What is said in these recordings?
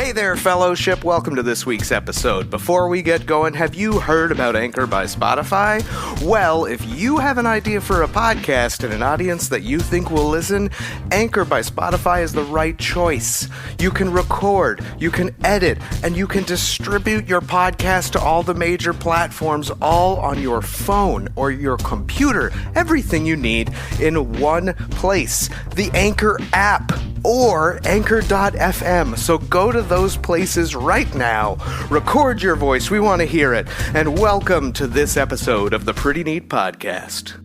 Hey there, fellowship. Welcome to this week's episode. Before we get going, have you heard about Anchor by Spotify? Well, if you have an idea for a podcast and an audience that you think will listen, Anchor by Spotify is the right choice. You can record, you can edit, and you can distribute your podcast to all the major platforms all on your phone or your computer. Everything you need in one place. The Anchor app or Anchor.fm. So go to those places right now. Record your voice. We want to hear it. And welcome to this episode of the Pretty Neat Podcast.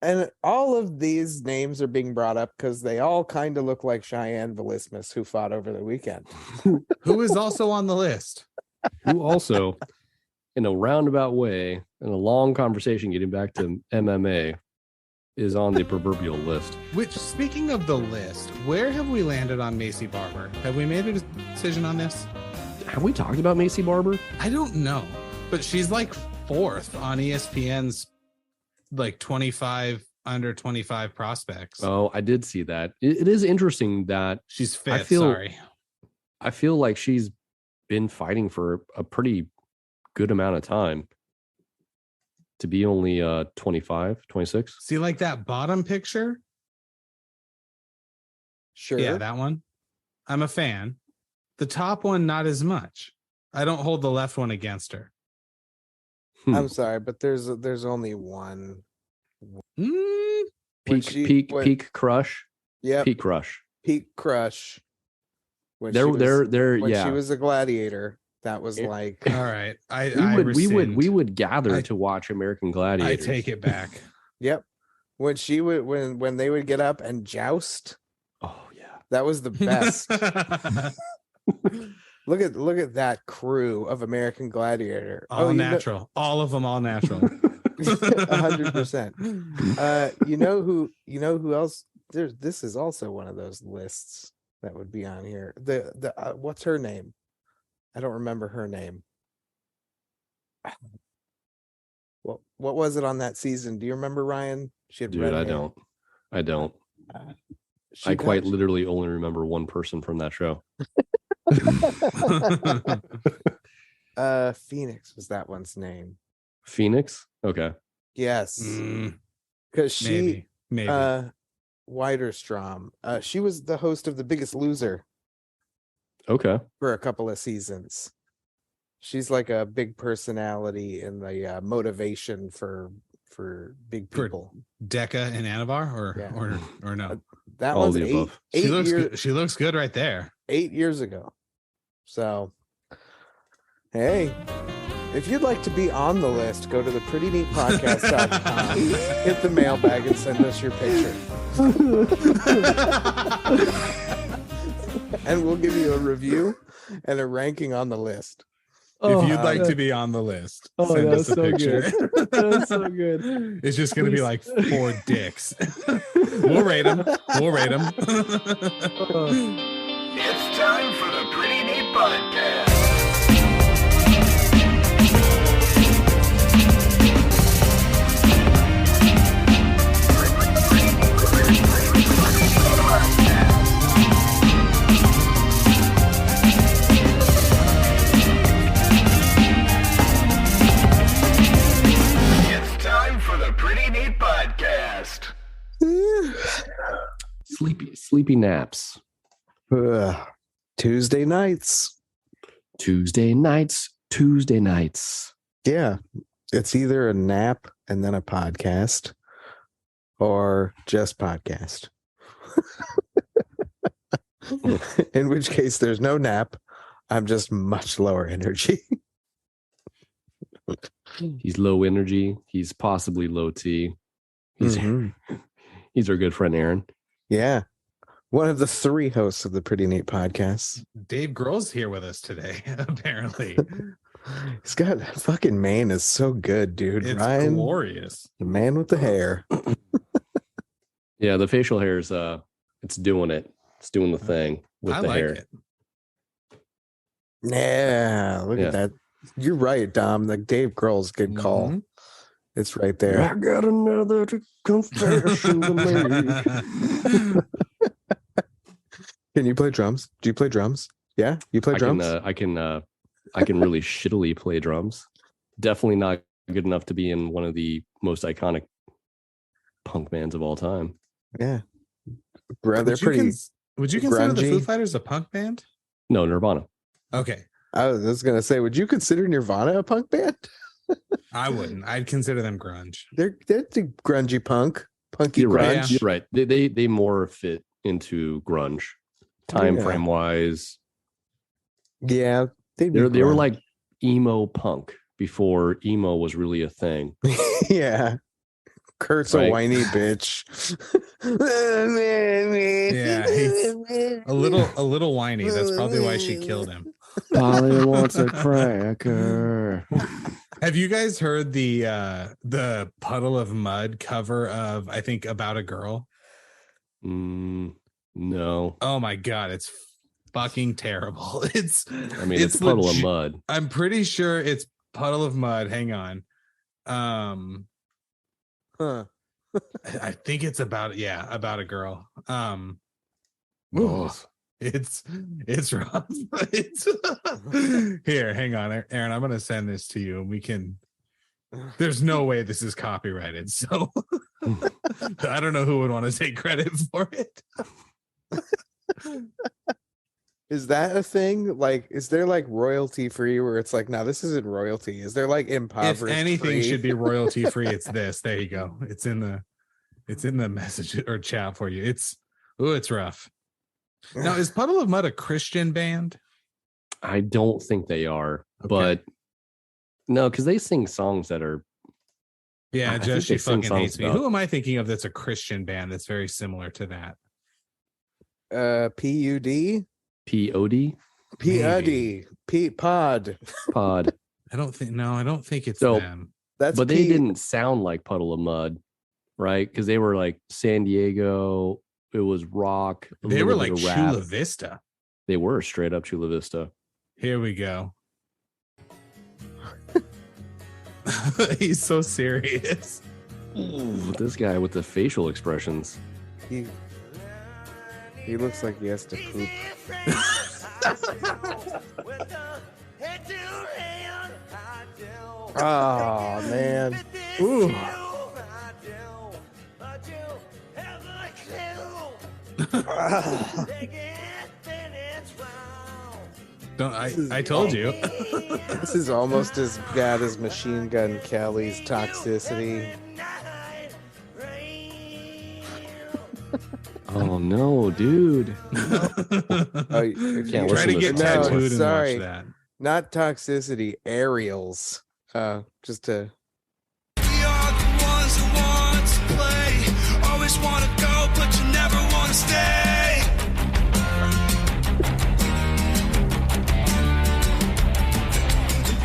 And all of these names are being brought up because they all kind of look like Cheyanne Velismus, who fought over the weekend. Who is also on the list. Who also, in a roundabout way, in a long conversation getting back to MMA, is on the proverbial list. Which, speaking of the list, where have we landed on Macy Barber? Have we made a decision on this? Have we talked about Macy Barber? I don't know, but she's like fourth on ESPN's like 25 under 25 prospects. Oh, I did see that. It is interesting that she's fifth. I feel like she's been fighting for a pretty good amount of time to be only 25, 26. See, like that bottom picture? Sure. Yeah, that one. I'm a fan. The top one, not as much. I don't hold the left one against her. I'm sorry, but there's only one. Peak crush. Yeah. Peak crush. Peak crush. When She was a gladiator, that was like. All right. We would gather to watch American Gladiators. I take it back. Yep. When they would get up and joust. Oh yeah. That was the best. Look at that crew of American Gladiator. All natural. All of them all natural. 100%. You know who else? This is also one of those lists that would be on here. The what's her name? I don't remember her name. What was it on that season? Do you remember, Ryan? She had Dude, red I hair. don't. I quite literally only remember one person from that show. Phoenix was that one's name. Phoenix? Okay. Yes. Because she maybe. Weiderstrom. She was the host of The Biggest Loser. Okay. For a couple of seasons. She's like a big personality in the motivation for big people. Decca and Anavar or no? That All one's the above. She looks good right there. 8 years ago. So, hey, if you'd like to be on the list, go to the prettyneatpodcast.com, hit the mailbag, and send us your picture. And we'll give you a review and a ranking on the list. If you'd like to be on the list, send us a picture. Good. That's so good. It's just going to be like 4 dicks. We'll rate them. It's time for the Pretty Neat Podcast. It's time for the Pretty Neat Podcast. Sleepy naps. Tuesday nights. Yeah. It's either a nap and then a podcast or just podcast. In which case there's no nap. I'm just much lower energy. He's low energy. He's possibly low T. He's our good friend Aaron. Yeah. One of the 3 hosts of the Pretty Neat Podcast. Dave Grohl's here with us today, apparently. He's got fucking mane is so good, dude. It's Ryan, glorious. the man with the hair. Yeah, the facial hair is it's doing it. It's doing the thing with the hair. It. Yeah, look at that. You're right, Dom. Like Dave Grohl's good call. It's right there. I got another confession to make. Can you play drums? Do you play drums? Yeah, you play drums. I can really shittily play drums. Definitely not good enough to be in one of the most iconic punk bands of all time. Yeah, they're pretty. Would you consider the grungy. Foo Fighters a punk band? No, Nirvana. Okay, I was gonna say, would you consider Nirvana a punk band? I wouldn't. I'd consider them grunge. They're the grungy punky You're right. grunge. You're right. They more fit into grunge, time frame wise. Yeah, They were like emo punk before emo was really a thing. Yeah. Kurt's a whiny bitch. Yeah, he's a little whiny. That's probably why she killed him. Polly wants a cracker. Have you guys heard the Puddle of Mud cover of, I think, About a Girl? No. Oh my god, it's fucking terrible. It's Puddle of Mud. I'm pretty sure it's Puddle of Mud. Hang on. I think it's about a girl. It's rough. It's here, hang on, Aaron, I'm gonna send this to you and we can. There's no way this is copyrighted, so I don't know who would want to take credit for it. Is that a thing? Like, is there like royalty free where it's like, no, this isn't royalty? Is there like impoverished? If anything free? should be royalty free, it's this. There you go. It's in the message or chat for you. It's rough. Now, is Puddle of Mud a Christian band? I don't think they are, Okay. but no, because they sing songs that are. Yeah, I Josh, think she they sing fucking hates songs me. about- Who am I thinking of that's a Christian band that's very similar to that? PUD? POD? PUD. Pod. Pod. I don't think it's So- them. That's But they didn't sound like Puddle of Mud, right? Because they were like San Diego. It was rock. They were like little bit of rap. Chula Vista. They were straight up Chula Vista. Here we go. He's so serious. This guy with the facial expressions. He looks like he has to poop. Oh man. Ooh. I told you. This is almost as bad as Machine Gun Kelly's Toxicity. Oh no, dude. Oh, you Can't Try to listen get to this. tattooed and sorry. watch that. Not Toxicity, Aerials. Just to We are the ones who want to play. Always want to go, but you never want to stay.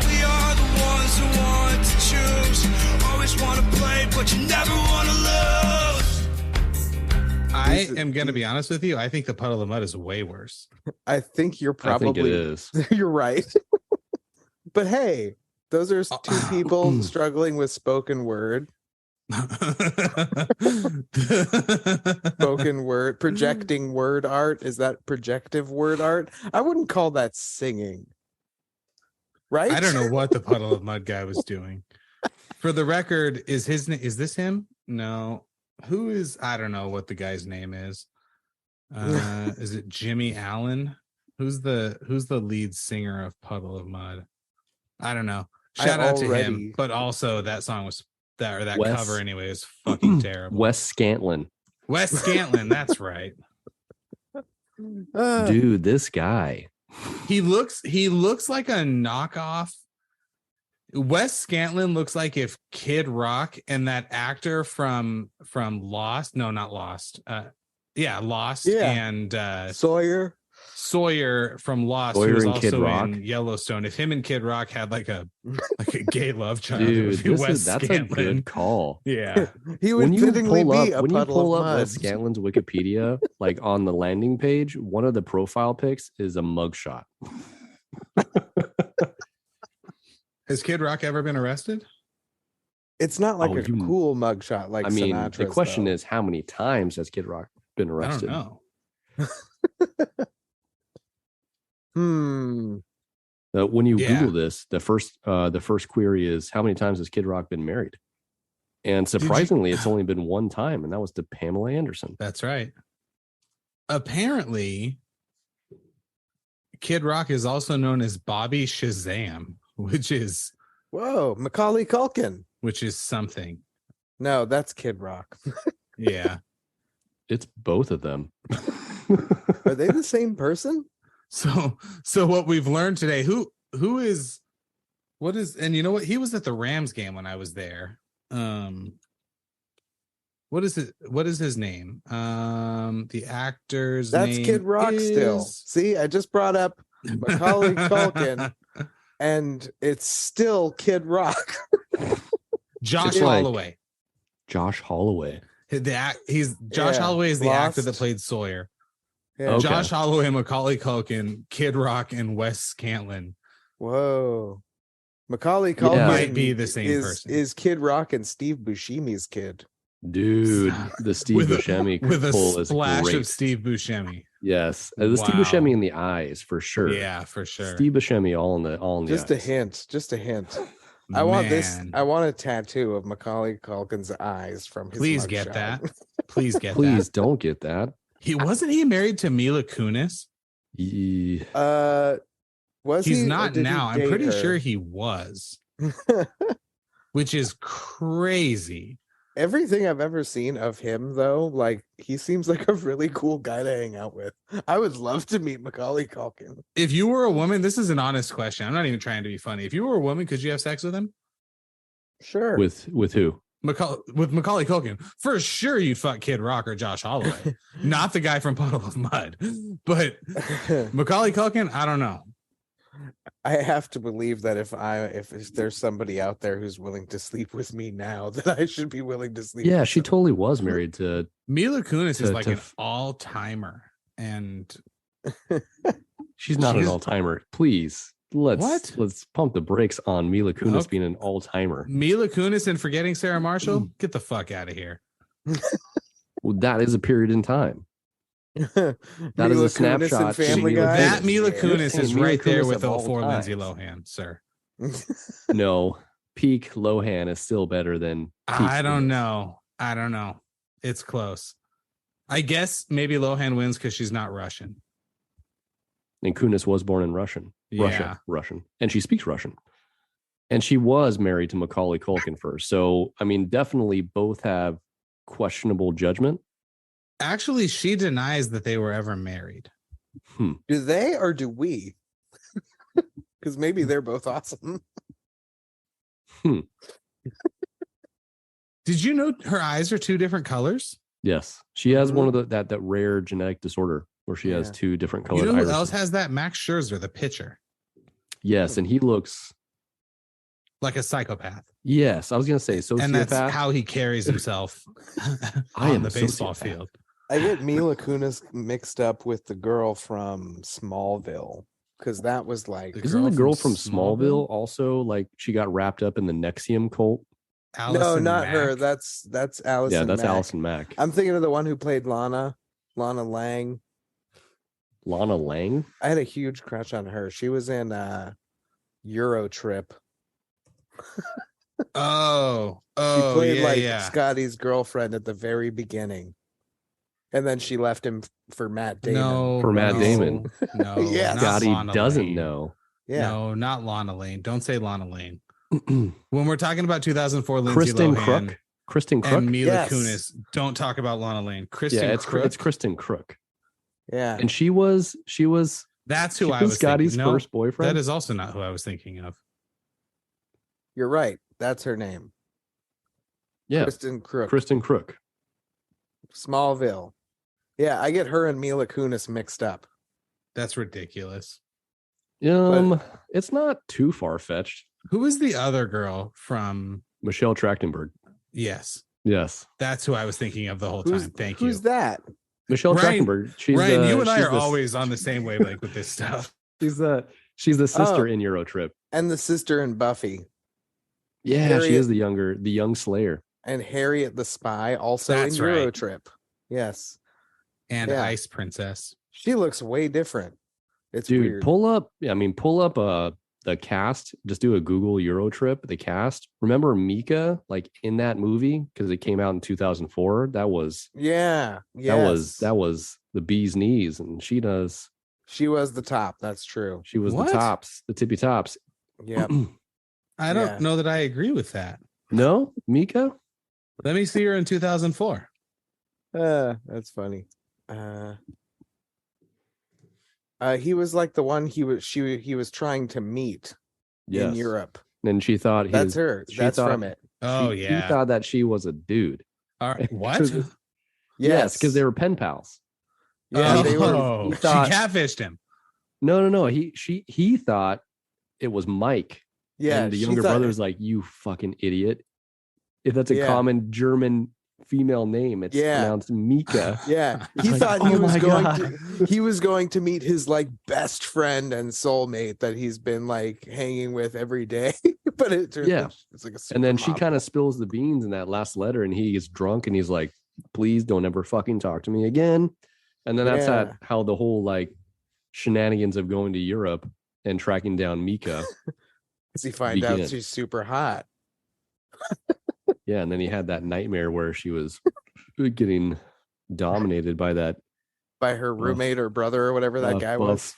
We are the ones who want to choose. Always want to play, but you never want to lose. I am going to be honest with you. I think the Puddle of Mud is way worse. I think you're I think it probably is. you're right. But hey, those are two people struggling with spoken word. Spoken word, projecting word art. Is that projective word art? I wouldn't call that singing. Right? I don't know what the Puddle of Mud guy was doing. For the record, is this him? No. Who is, I don't know what the guy's name is. Is it Jimmy Allen? Who's the lead singer of Puddle of Mud? I don't know. Shout out to him, but also that song was that Wes- cover anyway is fucking terrible. Wes Scantlin. Wes Scantlin, that's right. Dude, this guy. He looks like a knockoff. Wes Scantlin looks like if Kid Rock and that actor from Lost, no, not Lost. Lost and Sawyer from Lost, Sawyer who was and Kid also Rock? in Yellowstone. If him and Kid Rock had like a gay love child, it Dude, would be Wes that's a Scantlin. good call. Yeah. He would fittingly be a when you puddle pull of up mud. Wes Scantlin's Wikipedia, like on the landing page, one of the profile pics is a mugshot. Has Kid Rock ever been arrested? It's not like Oh, a cool mugshot like I mean, Sinatra's, the question though. is, how many times has Kid Rock been I arrested? don't Hmm. know. When you Yeah. Google this, the first query is, how many times has Kid Rock been married? And surprisingly, it's only been one time, and that was to Pamela Anderson. That's right. Apparently, Kid Rock is also known as Bobby Shazam, which is Whoa, Macaulay Culkin. Something. No, that's Kid Rock. Yeah. It's both of them. Are they the same person? So what we've learned today, who is, what is, and you know what? He was at the Rams game when I was there. What is his name? The actor's That's name Kid Rock is... still. See, I just brought up Macaulay Culkin, and it's still Kid Rock. Josh It's like- Holloway. Josh Holloway. He's Josh Yeah, Holloway is the Lost. actor that played Sawyer. Yeah. Okay. Josh Holloway, Macaulay Culkin, Kid Rock, and Wes Scantlin. Whoa. Macaulay Culkin Yeah. Might be the same person. Is Kid Rock and Steve Buscemi's kid. Dude, the Steve Buscemi with a pull is splash great. of Steve Buscemi. Yes, the Steve Wow. Buscemi in the eyes for sure. Yeah, for sure. Steve Buscemi all in the Just a eyes. hint. Just a hint. I want this. Man. I want a tattoo of Macaulay Culkin's eyes from his Please mugshot. get that. Please get Please that. don't get that. He married to Mila Kunis? Ye- Was He's he, or not did he now. I'm date pretty her? sure he was, which is crazy. Everything I've ever seen of him, though, like he seems like a really cool guy to hang out with. I would love to meet Macaulay Culkin. If you were a woman, this is an honest question. I'm not even trying to be funny. If you were a woman, could you have sex with him? Sure. with who? With Macaulay Culkin, for sure you'd fuck Kid Rock or Josh Holloway, not the guy from Puddle of Mud, but Macaulay Culkin. I don't know. I have to believe that if there's somebody out there who's willing to sleep with me now, that I should be willing to sleep. Yeah, with she them. totally was married to. Mila Kunis is like to an all-timer, and She's not an all timer. Please, let's pump the brakes on Mila Kunis Okay. being an all timer. Mila Kunis and forgetting Sarah Marshall. Get the fuck out of here. Well, that is a period in time. That is a Mila Kunis snapshot. and Family Mila Guy. That Mila You're Kunis saying is Mila right there Kunis with of the all for Lindsay times. Lohan, sir. No, peak Lohan is still better than. Peak I don't Kunis. know. It's close. I guess maybe Lohan wins because she's not Russian. And Kunis was born in Russian, Yeah. and she speaks Russian. And she was married to Macaulay Culkin first. So, I mean, definitely both have questionable judgment. Actually, she denies that they were ever married. Do they or do we? Because maybe they're both awesome. Did you know her eyes are two different colors? Yes, she has one of that rare genetic disorder where she has Yeah. two different You colored know who irises. else has that? Max Scherzer, the pitcher, Yes, and he looks. like a psychopath. Yes, I was gonna say sociopath. And that's how he carries himself I on am the a baseball sociopath. field. I get Mila Kunis mixed up with the girl from Smallville because that was like Isn't the girl from Smallville also like she got wrapped up in the Nexium cult? no, Allison not Mack. her. That's Allison. Yeah, that's Mack. Allison Mack. I'm thinking of the one who played Lana Lang. Lana Lang. I had a huge crush on her. She was in Euro Trip. Oh, She played yeah, like yeah. Scotty's girlfriend at the very beginning. And then she left him for Matt Damon. No, For Matt no, Damon. No, Yes. not Scotty Lana doesn't Lane. know. Yeah. No, not Lana Lane. Don't say Lana Lane. When we're talking about 2004 Lindsay Kristen Lohan Crook. Kristen Crook. and Mila Yes. Kunis, don't talk about Lana Lane. Kristen Yeah, it's Crook. Kristen Crook. Yeah. And she was That's who she I was Scotty's thinking. No, first boyfriend. that is also not who I was thinking of. You're right. That's her name. yeah, Kristen Crook. Kristen Crook. Smallville. Yeah, I get her and Mila Kunis mixed up. That's ridiculous. It's not too far fetched. Who is the other girl from? Michelle Trachtenberg. Yes, Yes, that's who I was thinking of the whole time. Thank you. Who's that? Michelle Ryan- Trachtenberg. She's Ryan, you and I she's are always on the same wavelength with this stuff. She's the sister Oh. in Euro Trip. And the sister in Buffy. Yeah, she Harriet- is the young Slayer. and Harriet the Spy, also That's in right. Eurotrip. Yes. And Yeah. Ice Princess. She looks way different. It's Dude, weird. pull up the cast. Just do a Google Eurotrip, the cast. Remember Mika, like in that movie, because it came out in 2004. That was Yeah. Yes. that was the bee's knees, and she was the top. That's true. was What? the tops, the tippy tops. Yep. I don't Yeah. know that I agree with that. No, Mika. Let me see her in 2004. That's funny. He was like the one he was trying to meet Yes. in Europe. And she thought That's her. she That's thought- from it. Oh, He yeah. thought that she was a dude. All right. What? Because- Yes, because they were pen pals. Yeah, they were. Oh, he thought- she catfished him. No. He thought it was Mike. Yeah, And the she younger thought- brother's like, you fucking idiot. If that's a Yeah. common German female name, it's Yeah. pronounced Mika. Yeah, he Like, thought oh my he was going to meet his like best friend and soulmate that he's been like hanging with every day. But it turns Yeah. out it's like a And then she supermodel. kind of spills the beans in that last letter, and he gets drunk and he's like, please don't ever fucking talk to me again. And then that's Yeah. how the whole like shenanigans of going to Europe and tracking down Mika. Does he find out begin. she's super hot? Yeah, and then he had that nightmare where she was getting dominated by that By her roommate or brother or whatever that guy was.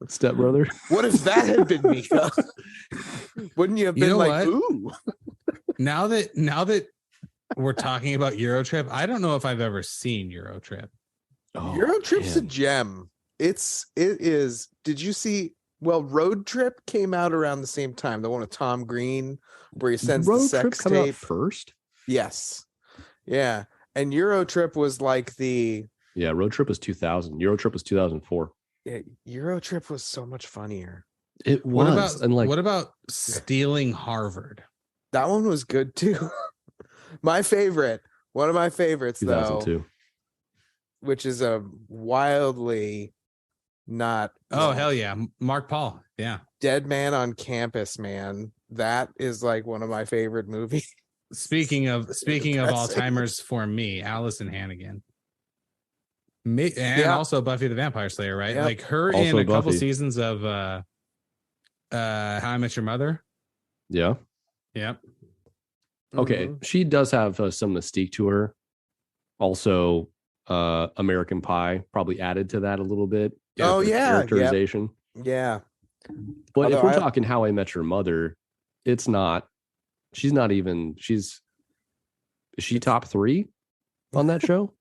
stepbrother. What if that had been Mika? Wouldn't you have You been know like, what? ooh? Now that we're talking about Eurotrip, I don't know if I've ever seen Eurotrip. Oh, Eurotrip's a man. gem. It is. Did you see? Well, Road Trip came out around the same time. The one with Tom Green, where he sends the Road sex Trip come out tape. first. Yes. Yeah. And Eurotrip was like the Yeah, Road Trip was 2000. Euro Trip was 2004. Eurotrip was so much funnier. It was. What about and like, what about Stealing Harvard? That one was good too. My favorite, one of my favorites though, 2002. which is a wildly not Oh hell yeah, Mark Paul. Yeah. Dead Man on Campus, man. That is like one of my favorite movies. Speaking of Depressing. all-timers for me, Allison Hannigan. And Yeah. also Buffy the Vampire Slayer, right? Yep. Like her Also in a couple Buffy. seasons of How I Met Your Mother. Yeah. Yep. Okay. Mhm. She does have some mystique to her. Also, American Pie probably added to that a little bit. Oh, with the yeah, characterization. Yeah. But if Although we're I- talking How I Met Your Mother, it's not. She's not even. Is she top 3 on that show?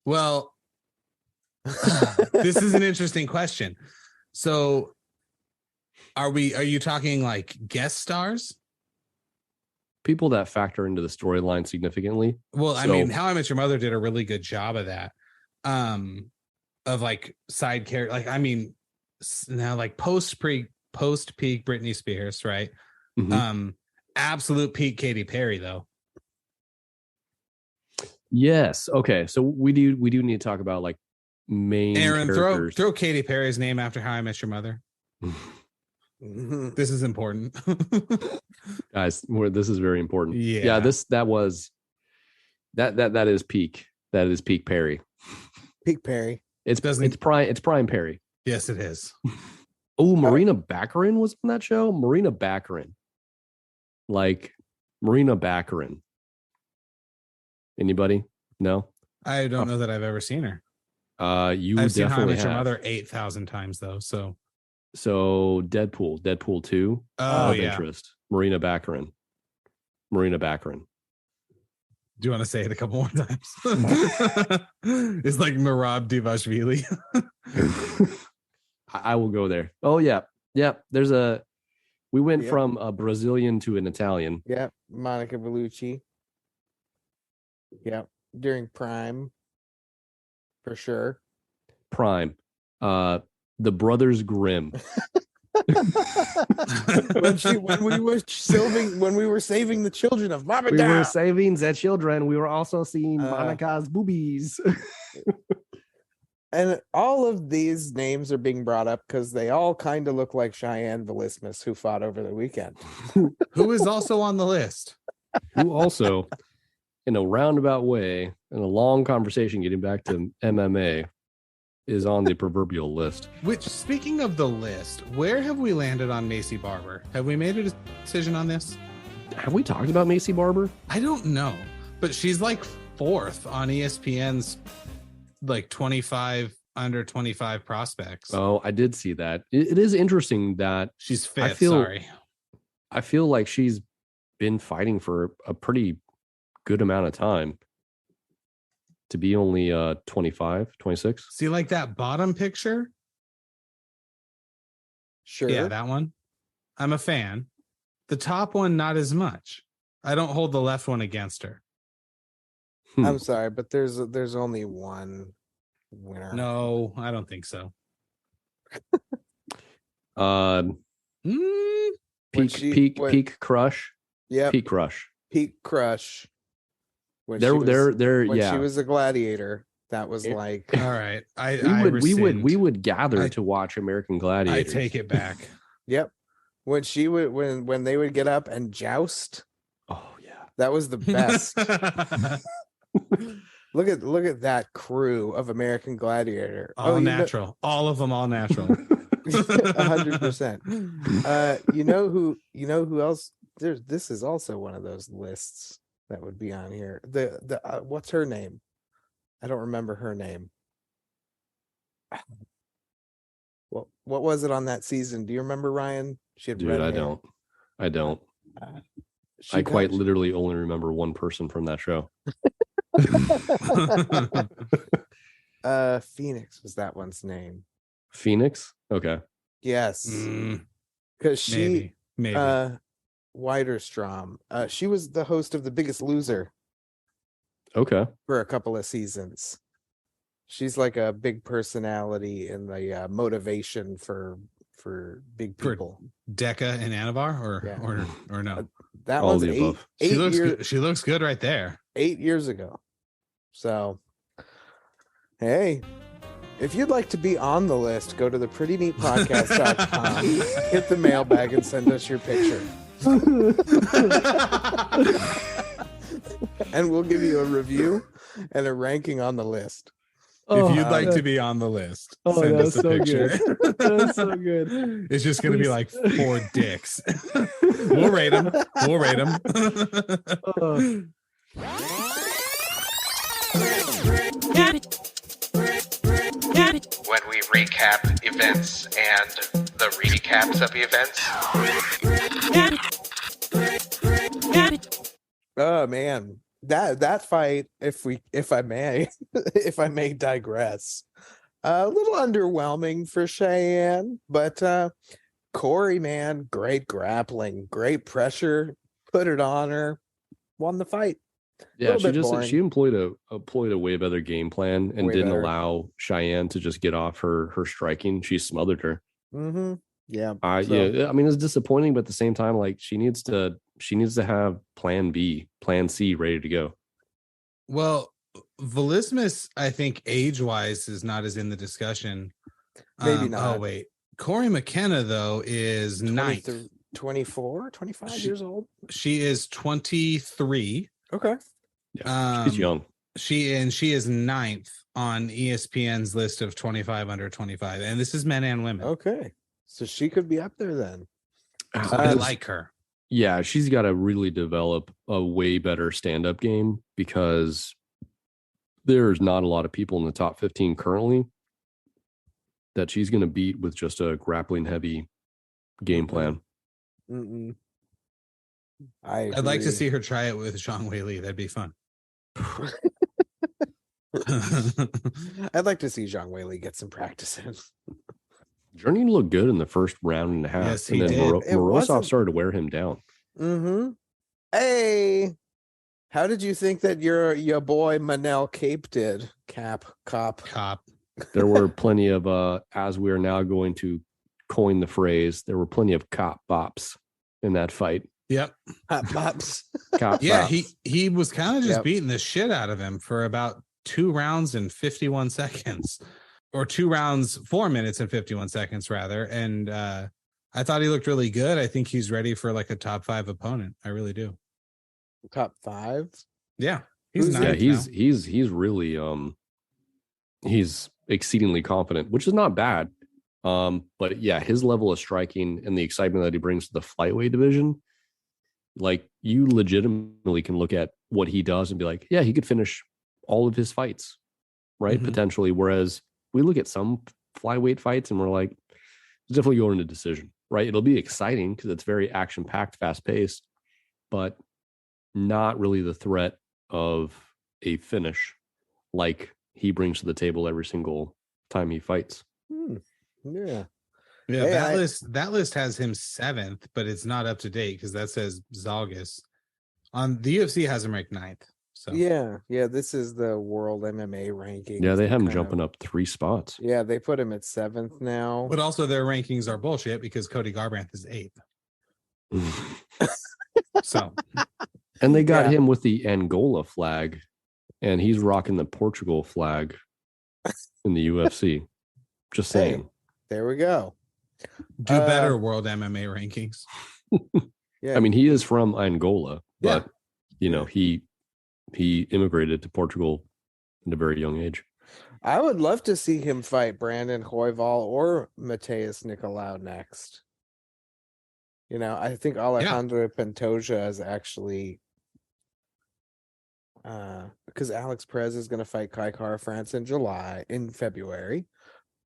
Well, this is an interesting question. So are you talking like guest stars? People that factor into the storyline significantly. Well, I So- mean, How I Met Your Mother did a really good job of that. Of like side character, like I mean, now like post peak Britney Spears, right? Mhm. Absolute peak Katy Perry though. Yes. Okay. So we do need to talk about like main Aaron, characters. throw Katy Perry's name after How I Met Your Mother. Mhm. This is important. Guys, this is very important. Yeah. That is peak. That is peak Perry. Peak Perry. It's Doesn't- it's prime Perry. Yes, it is. Oh, Marina Baccarin was on that show. Marina Baccarin. Like Marina Baccarin. Anybody? No. I don't know that I've ever seen her. You I've seen How I definitely Met Your have. Mother 8,000 times though. So So Deadpool 2. oh of yeah. interest. Marina Baccarin. Do you want to say it a couple more times? It's like Merab Divashvili. I will go there. Oh yeah. We went Yep. from a Brazilian to an Italian. Yep. Monica Bellucci. Yep. During Prime. For sure. Prime. The Brothers Grimm. when we were saving the children of Mama We Da. were saving the children. We were also seeing Uh, Monica's boobies. And all of these names are being brought up because they all kind of look like Cheyanne Velismus, who fought over the weekend. Who is also on the list? Who also, in a roundabout way, in a long conversation getting back to MMA, is on the proverbial list. Which, speaking of the list, where have we landed on Macy Barber? Have we made a decision on this? Have we talked about Macy Barber? I don't know, but she's like 4th on ESPN's like 25 under 25 prospects. Oh, I did see that. It is interesting that She's 5th. I feel like she's been fighting for a pretty good amount of time to be only 25, 26. See, like that bottom picture? Sure. Yeah, that one. I'm a fan. The top one, not as much. I don't hold the left one against her. I'm sorry, but there's only one winner. No, I don't think so. Peak crush. Yeah. Peak crush. Peak crush. When She was a gladiator, that was like. All right. We would gather to watch American Gladiators. I take it back. Yep. When they would get up and joust. Oh yeah. That was the best. Look at that crew of American Gladiator. All natural. All of them all natural. 100%. You know who else? This is also one of those lists that would be on here. The what's her name? I don't remember her name. What was it on that season? Do you remember, Ryan? She had Dude, red I hair. don't. I quite literally only remember one person from that show. Phoenix was that one's name. Phoenix? Okay. Yes. Because she maybe. Weiderstrom. She was the host of The Biggest Loser. Okay. For a couple of seasons. She's like a big personality in the motivation for big people. Decca and Anavar or no? That All one's the above. She looks good right there. 8 years ago. So, hey, if you'd like to be on the list, go to the prettyneatpodcast.com, hit the mailbag and send us your picture. And we'll give you a review and a ranking on the list. If you'd like to be on the list, send us a picture. That's so good. It's just going to be like 4 dicks. We'll rate them. When we recap events and the recaps of events. Oh man, that fight, if I may digress, a little underwhelming for Cheyanne, but Cory, man, great grappling, great pressure, put it on her, won the fight. Yeah, she employed a way better game plan and didn't allow Cheyanne to just get off her striking. She smothered her. Mm-hmm. Yeah. Yeah. I mean, it's disappointing, but at the same time, like she needs to have plan B, plan C ready to go. Well, Velismus, I think age-wise is not as in the discussion. Maybe not. Oh, wait. Cory McKenna, though, is 9th. 24, 25 years old. She is 23. Okay. Yeah, she's young. She is 9th on ESPN's list of 25 under 25. And this is men and women. Okay. So she could be up there then. I like her. Yeah, she's got to really develop a way better stand-up game because there's not a lot of people in the top 15 currently that she's going to beat with just a grappling heavy game plan. Mm-mm. I'd like to see her try it with Zhang Weili. That'd be fun. I'd like to see Zhang Weili get some practice in. Journey looked good in the first round and a half. Yes, and then Morozov started to wear him down. Mm-hmm. Hey, how did you think that your boy Manel Cape did? Cop. There were plenty of as we are now going to coin the phrase, there were plenty of cop bops in that fight. Yep. Cop bops. Cop Yeah, bops. he was kind of just beating the shit out of him for about 2 rounds and 51 seconds. or 2 rounds, 4 minutes and 51 seconds rather. And I thought he looked really good. I think he's ready for like a top 5 opponent. I really do. Top 5? Yeah. He's he's really he's exceedingly confident, which is not bad. But yeah, his level of striking and the excitement that he brings to the flyweight division, like you legitimately can look at what he does and be like, yeah, he could finish all of his fights, right? Mm-hmm. Potentially. Whereas we look at some flyweight fights and we're like, it's definitely going to decision, right? It'll be exciting because it's very action packed, fast paced, but not really the threat of a finish like he brings to the table every single time he fights. Yeah. Yeah, Hey, that list has him 7th, but it's not up to date because that says Zalgas. On the UFC has him ranked 9th. So Yeah, this is the world MMA ranking. Yeah, they have him jumping up 3 spots. Yeah, they put him at 7th now. But also their rankings are bullshit because Cody Garbrandt is 8th. So and they got him with the Angola flag, and he's rocking the Portugal flag in the UFC. Just saying. Hey, there we go. Do better, world MMA rankings. Yeah, I mean, he is from Angola, but you know, he immigrated to Portugal at a very young age. I would love to see him fight Brandon Royval or Mateus Nicolau next. You know, I think Alejandro Pantoja is actually because Alex Perez is going to fight Kai Kara-France in February.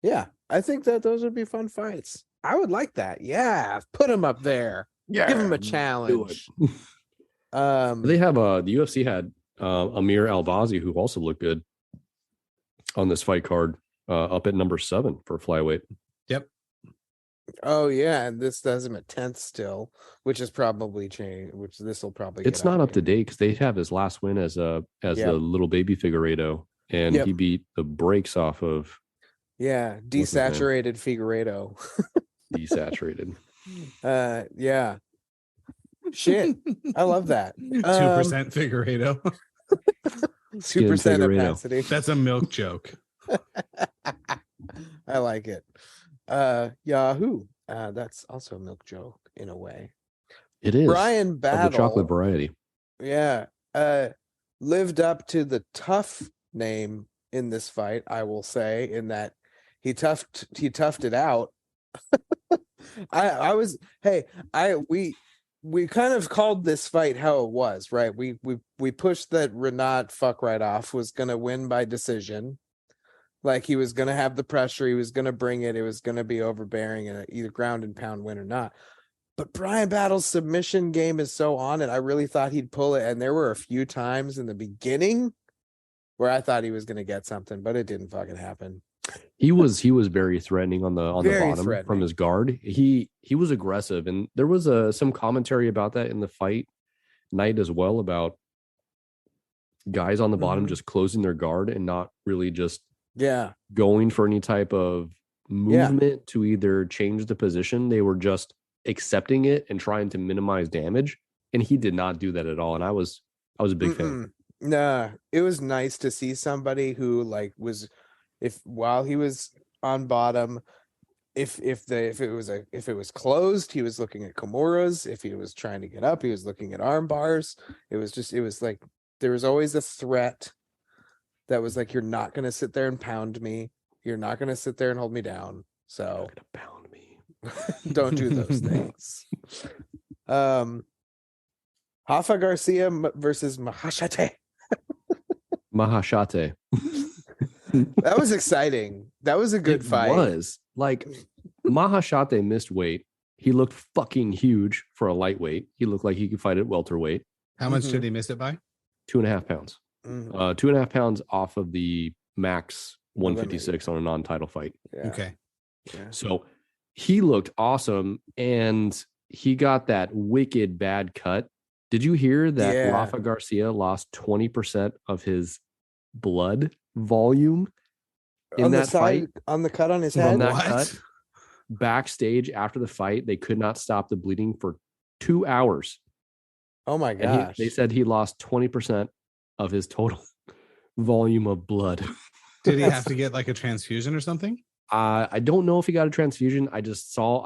Yeah, I think that those would be fun fights. I would like that. Yeah, put him up there. Yeah, give him a challenge. They have the UFC had Amir Albazi, who also looked good on this fight card, up at number 7 for flyweight. Yep. Oh yeah, and this does him at 10th still, which is probably changed. Which this will probably. It's not up to date because they have his last win as the little baby Figueiredo, and he beat the brakes off of. Yeah, desaturated Figueiredo. Desaturated. Yeah. Shit, I love that. 2% Figueiredo. 2% opacity. That's a milk joke. I like it. Yahoo. That's also a milk joke in a way. It is. Brian Battle, of the chocolate variety. Yeah. Lived up to the tough name in this fight, I will say, in that he toughed it out. We kind of called this fight how it was, right? We pushed that Renat fuck right off was gonna win by decision. Like he was gonna have the pressure, he was gonna bring it, it was gonna be overbearing and either ground and pound win or not. But Brian Battle's submission game is so on it. I really thought he'd pull it, and there were a few times in the beginning where I thought he was gonna get something, but it didn't fucking happen. He was very threatening on the bottom from his guard. He was aggressive, and there was some commentary about that in the fight night as well, about guys on the bottom just closing their guard and not really just going for any type of movement to either change the position. They were just accepting it and trying to minimize damage, and he did not do that at all. And I was a big fan. Nah, it was nice to see somebody who was. While he was on bottom, if it was closed, he was looking at Kimuras. If he was trying to get up, he was looking at arm bars. It was like there was always a threat that was like, you're not gonna sit there and pound me. You're not gonna sit there and hold me down. So You're not gonna pound me. don't do those things. Rafa Garcia versus Maheshate. Maheshate. That was exciting. That was a good fight. It was. Like, Maheshate missed weight. He looked fucking huge for a lightweight. He looked like he could fight at welterweight. How much did he miss it by? 2.5 pounds. 2.5 pounds off of the max 156 on a non-title fight. Yeah. Okay. Yeah. So he looked awesome, and he got that wicked bad cut. Did you hear that Rafa Garcia lost 20% of his blood volume in on that the side, fight? On the cut on his head? On that cut, backstage after the fight, they could not stop the bleeding for 2 hours. Oh my gosh. They said he lost 20% of his total volume of blood. Did he have to get like a transfusion or something? I don't know if he got a transfusion. I saw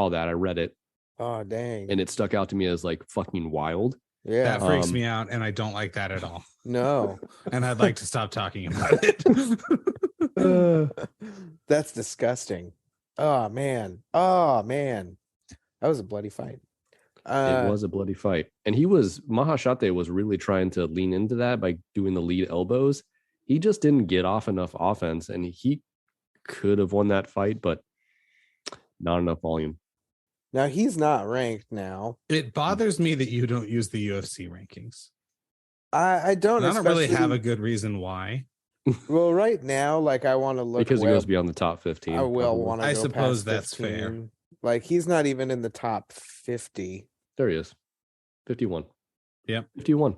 that. I read it Oh dang. and it stuck out to me as like fucking wild. Yeah. That freaks Um, me out, and I don't like that at all. No. And I'd like to stop talking about it. That's disgusting. Oh man. Oh man. That was a bloody fight. It was a bloody fight. And Maheshate was really trying to lean into that by doing the lead elbows. He just didn't get off enough offense, and he could have won that fight, but not enough volume. Now he's not ranked now. It bothers me that you don't use the UFC rankings. I don't. And I don't really have especially- a good reason why. Well, right now, like I want to look Because he goes beyond the top 15. I will probably. want to. I suppose that's fair. Like he's not even in the top 50. There he is. 51. Yep. 51.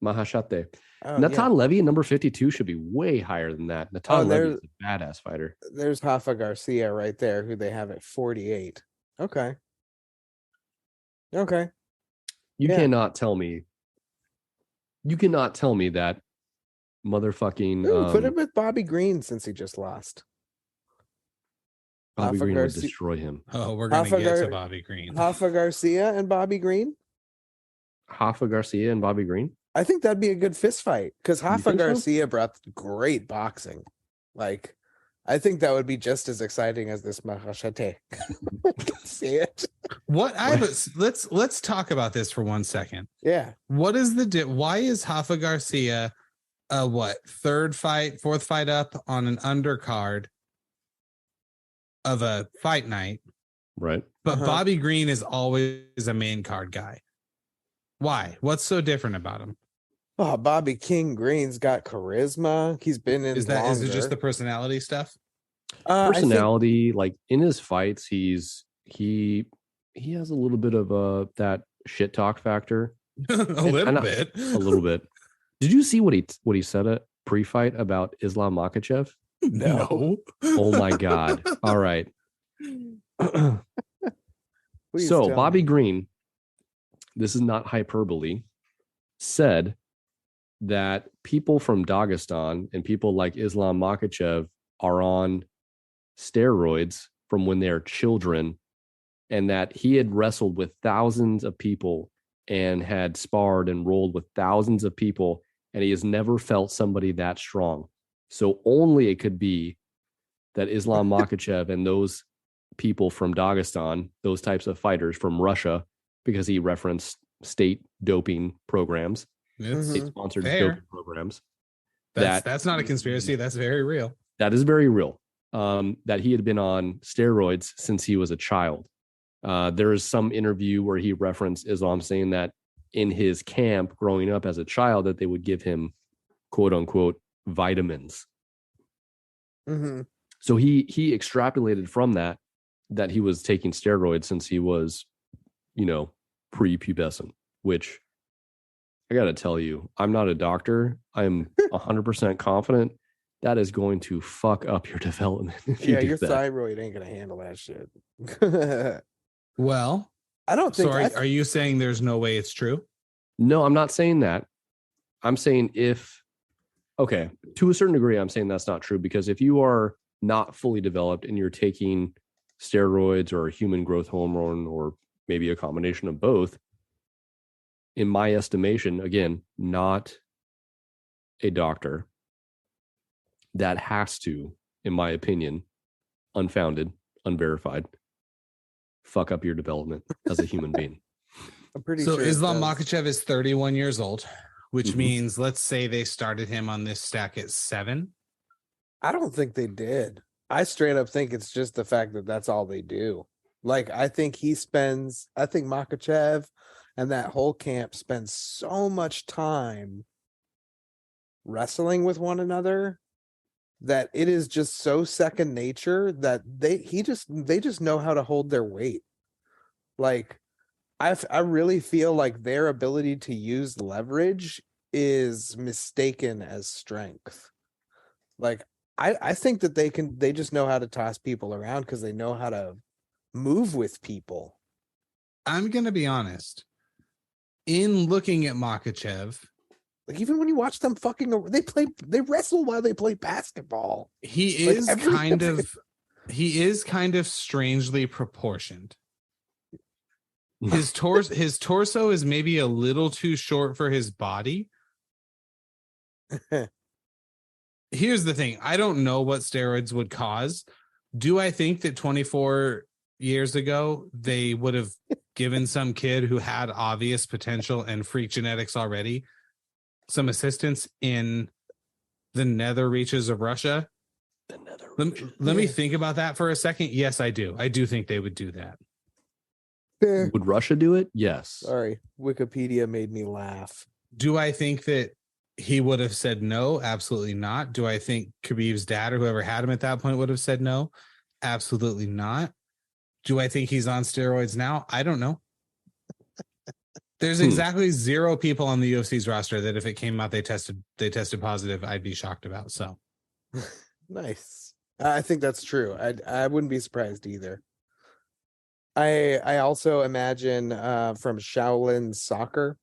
Maheshate. Oh, Natan Levy, number 52, should be way higher than that. Natan Levy is a badass fighter. There's Rafa Garcia right there, who they have at 48. Okay. Okay. You Yeah. cannot tell me that motherfucking Ooh, put him with Bobby Green since he just lost. Bobby Rafa Green would Garcia- destroy him. Oh, we're gonna Rafa get to Gar- Bobby Green. Rafa Garcia and Bobby Green. Rafa Garcia and Bobby Green? I think that'd be a good fist fight because Rafa think so? Garcia brought great boxing. Like, I think that would be just as exciting as this Maheshate. See it? What let's talk about this for 1 second. Yeah. What is why is Rafa Garcia fourth fight up on an undercard of a fight night, Right. but Uh-huh. Bobby Green is always a main card guy? Why? What's so different about him? Oh, Bobby King Green's got charisma. He's been in. Is it just the personality stuff? Personality, like in his fights, he has a little bit of that shit talk factor. A little bit. A little bit. Did you see what he said at pre-fight about Islam Makhachev? No. Oh my god. All right. Please So tell Bobby me. Green, this is not hyperbole, said that people from Dagestan and people like Islam Makhachev are on steroids from when they're children, and that he had wrestled with thousands of people and had sparred and rolled with thousands of people, and he has never felt somebody that strong. So only it could be that Islam Makhachev and those people from Dagestan, those types of fighters from Russia, because he referenced state doping programs, It's state-sponsored fair. doping programs. That's not a conspiracy. That's very real. That is very real. That he had been on steroids since he was a child. There is some interview where he referenced Islam saying that in his camp growing up as a child, that they would give him quote unquote vitamins. Mhm. So he extrapolated from that he was taking steroids since he was, prepubescent, which I got to tell you, I'm not a doctor. I'm 100% confident that is going to fuck up your development. If you Yeah, do your that. thyroid ain't gonna handle that shit. Well, I don't so think. are you saying there's no way it's true? No, I'm not saying that. I'm saying okay, to a certain degree, I'm saying that's not true, because if you are not fully developed and you're taking steroids or a human growth hormone or maybe a combination of both, in my estimation, again, not a doctor, that has to, in my opinion, unfounded, unverified, fuck up your development as a human being. I'm pretty So sure. it Islam does. Makhachev is 31 years old, which Mhm. means let's say they started him on this stack at 7. I don't think they did. I straight up think it's just the fact that that's all they do. Like, I think Makhachev and that whole camp spends so much time wrestling with one another that it is just so second nature that they just know how to hold their weight. Like, I really feel like their ability to use leverage is mistaken as strength. Like, I think that they just know how to toss people around because they know how to move with people. I'm going to be honest. In looking at Makhachev, Like even when you watch them they wrestle while they play basketball. He Like, is he is kind of strangely proportioned. His torso is maybe a little too short for his body. Here's the thing. I don't know what steroids would cause. Do I think that 24 years ago, they would have given some kid who had obvious potential and freak genetics already some assistance in the nether reaches of Russia? Let me think about that for a second. Yes, I do. I do think they would do that. Would Russia do it? Yes. Sorry, Wikipedia made me laugh. Do I think that he would have said no? Absolutely not. Do I think Khabib's dad or whoever had him at that point would have said no? Absolutely not. Do I think he's on steroids now? I don't know. There's exactly 0 people on the UFC's roster that if it came out they tested positive, I'd be shocked about. So nice. I think that's true. I wouldn't be surprised either. I also imagine from Shaolin Soccer,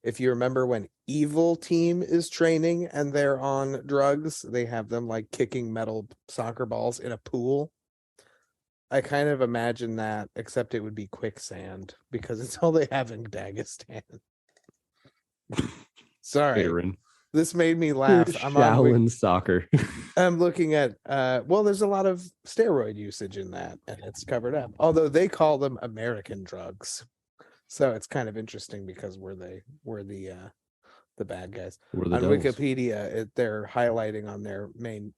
if you remember when Evil Team is training and they're on drugs, they have them like kicking metal soccer balls in a pool. I kind of imagine that, except it would be quicksand because it's all they have in Dagestan. Sorry. Aaron. This made me laugh. Shaolin Soccer. I'm looking at there's a lot of steroid usage in that, and it's covered up. Although they call them American drugs, so it's kind of interesting because we're the bad guys. We're the on devils. Wikipedia, they're highlighting on their main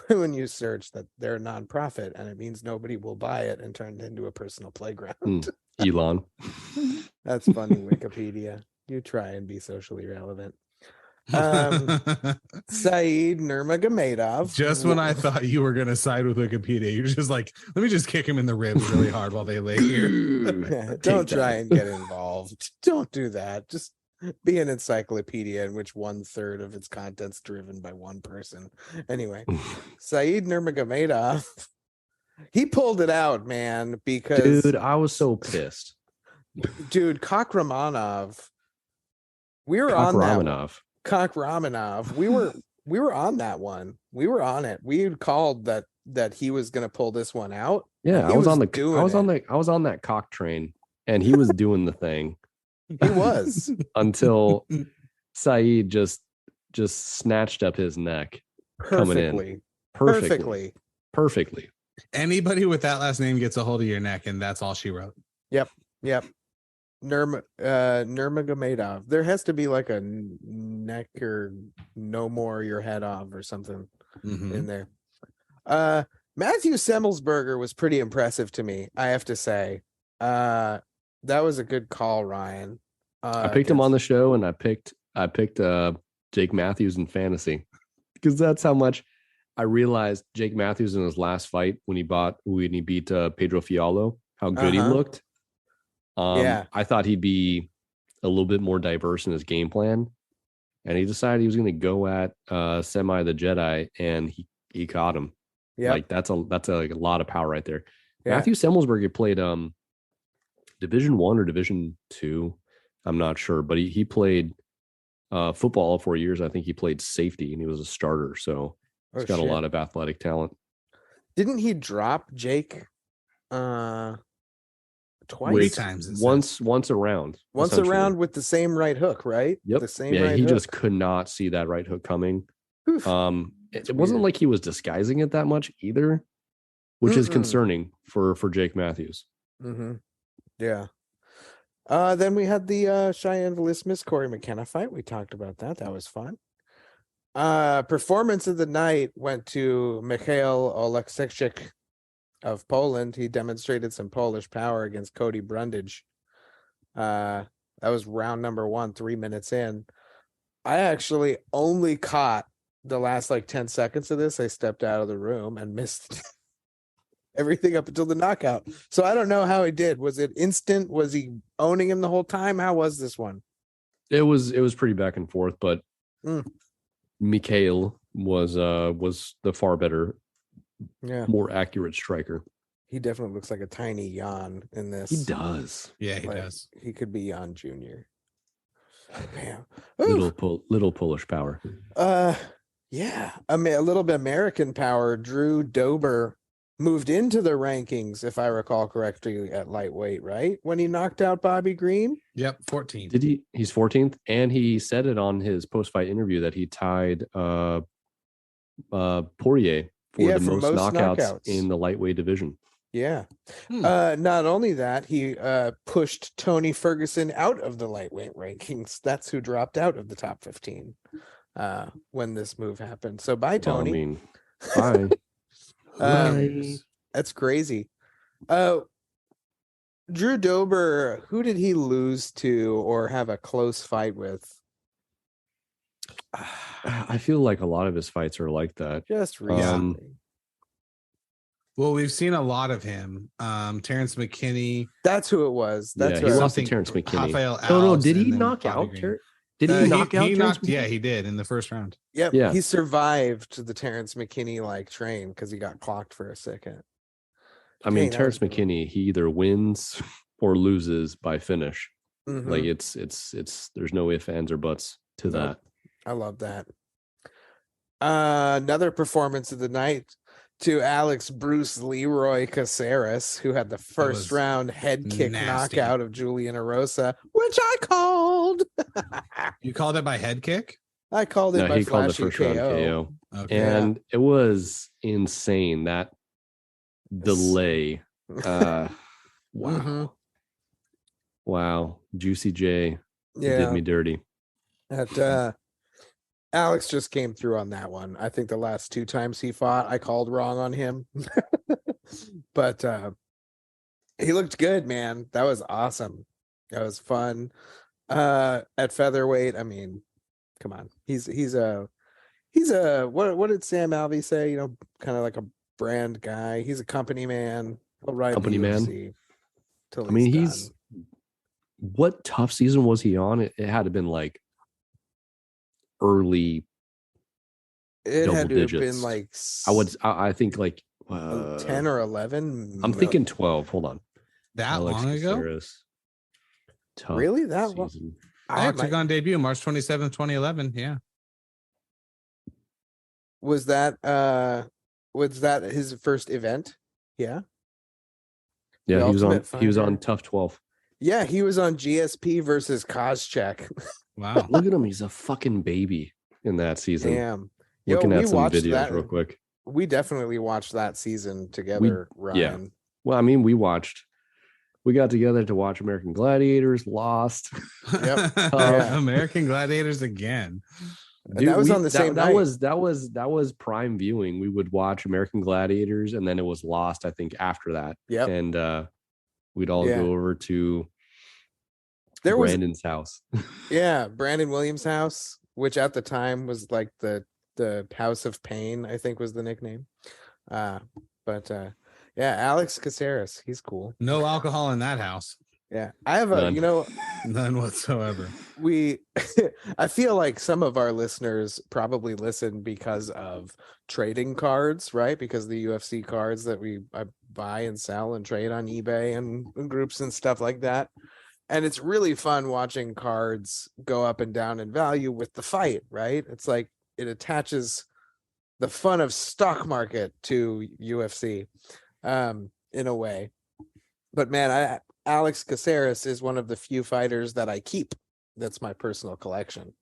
when you search that they're a nonprofit, and it means nobody will buy it and turn it into a personal playground. Elon. That's funny, Wikipedia. You try and be socially relevant. Saeed Nurmagomedov. Just when I thought you were gonna side with Wikipedia, you're just like, let me just kick him in the ribs really hard while they lay here. Don't try and get involved. Don't do that. Just be an encyclopedia in which 1/3 of its content's driven by one person. Anyway, Saeed Nurmagomedov, he pulled it out, man, because Dude, I was so pissed. Dude, Kakhramonov. We were on that. Kakhramonov. We were on that one. We were on it. We had called that he was going to pull this one out. Yeah, I was on that cock train, and he was doing the thing. He was until Saeed just snatched up his neck coming in perfectly. Anybody with that last name gets a hold of your neck, and that's all she wrote. Yep. Nurmagomedov. There has to be like a neck or no more your head off or something in there. Matthew Semelsberger was pretty impressive to me, I have to say. That was a good call, Ryan. I picked him on the show, and I picked Jake Matthews in fantasy because that's how much I realized Jake Matthews in his last fight when he beat Pedro Fiallo, how good he looked. I thought he'd be a little bit more diverse in his game plan, and he decided he was going to go at Semi the Jedi, and he caught him. Yeah, like that's a lot of power right there. Yeah. Matthew Semelsberger played Division 1 or Division 2, I'm not sure, but he played football all 4 years. I think he played safety, and he was a starter, so he's got a lot of athletic talent. Didn't he drop Jake twice? 3 times. Once around with the same right hook, right? Yep. The same right hook. He just could not see that right hook coming. It wasn't like he was disguising it that much either, which is concerning for Jake Matthews. Yeah. Then we had the Cheyanne Vlismas Cory McKenna fight. We talked about that. That was fun. Performance of the night went to Mikhail Oleksiejczyk of Poland. He demonstrated some Polish power against Cody Brundage. That was round number 1, 3 minutes in. I actually only caught the last 10 seconds of this. I stepped out of the room and missed everything up until the knockout. So I don't know how he did. Was it instant? Was he owning him the whole time? How was this one? It was pretty back and forth, but Mikhail was the far better, more accurate striker. He definitely looks like a tiny Jan in this. He does. Yeah, he does. He could be Jan Jr. Man. Little Polish power. Yeah, I mean, a little bit American power. Drew Dober moved into the rankings, if I recall correctly, at lightweight, right? When he knocked out Bobby Green. Yep, 14. Did he? He's 14th, and he said it on his post-fight interview that he tied Poirier for most knockouts in the lightweight division. Yeah. Not only that, he pushed Tony Ferguson out of the lightweight rankings. That's who dropped out of the top 15 when this move happened. So bye, Tony. Well, I mean, bye. That's crazy. Drew Dober, who did he lose to or have a close fight with? I feel like a lot of his fights are like that. Just recently. Well, we've seen a lot of him. Terrence McKinney. That's who it was. That's he lost to Terrence McKinney. No, did he knock out? Did he knock out? Yeah, he did in the first round. Yep, he survived the Terrence McKinney train because he got clocked for a second. I mean, Terrence McKinney, he either wins or loses by finish. Mm-hmm. Like it's there's no ifs, ands, or buts to that. I love that. Another performance of the night to Alex Bruce Leeroy Caceres, who had the first round head kick knockout of Julian Erosa, which I called. You called it by head kick? I called it by he called the flashy first round KO. Okay. And it was insane, that delay. Wow. Mm-hmm. Wow. Juicy J did me dirty. Alex just came through on that one. I think the last two times he fought, I called wrong on him. But he looked good, man. That was awesome. That was fun. At featherweight, I mean, come on. He's a what did Sam Alvey say? You know, kind of like a brand guy. He's a company man. He'll ride company the UFC man. Till I mean, he's what tough season was he on? It had to have been like early. It double had to digits. have been like I think like 10 or 11. I'm thinking 12. Hold on. That long ago? Caceres. Tough really? That long? Octagon debut, March 27th, 2011. Yeah. Was that his first event? Yeah. Yeah, he was on Tough 12. Yeah, he was on GSP versus Koscheck. Wow. Look at him. He's a fucking baby in that season. Damn. Looking at some videos real quick. We definitely watched that season together, Ryan. Yeah. Well, I mean, we got together to watch American Gladiators, Lost. Yep. American Gladiators again. Dude, that was on the same night. That was prime viewing. We would watch American Gladiators, and then it was Lost, I think, after that. Yep. And we'd all go over to Brandon's house. Yeah, Brandon Williams' house, which at the time was like the House of Pain, I think was the nickname. Yeah, Alex Caceres, he's cool. No alcohol in that house. Yeah, I have none whatsoever. I feel like some of our listeners probably listen because of trading cards, right? Because the UFC cards that I buy and sell and trade on eBay and groups and stuff like that. And it's really fun watching cards go up and down in value with the fight, right? It's like it attaches the fun of stock market to UFC in a way. But man, Alex Caceres is one of the few fighters that I keep. That's my personal collection.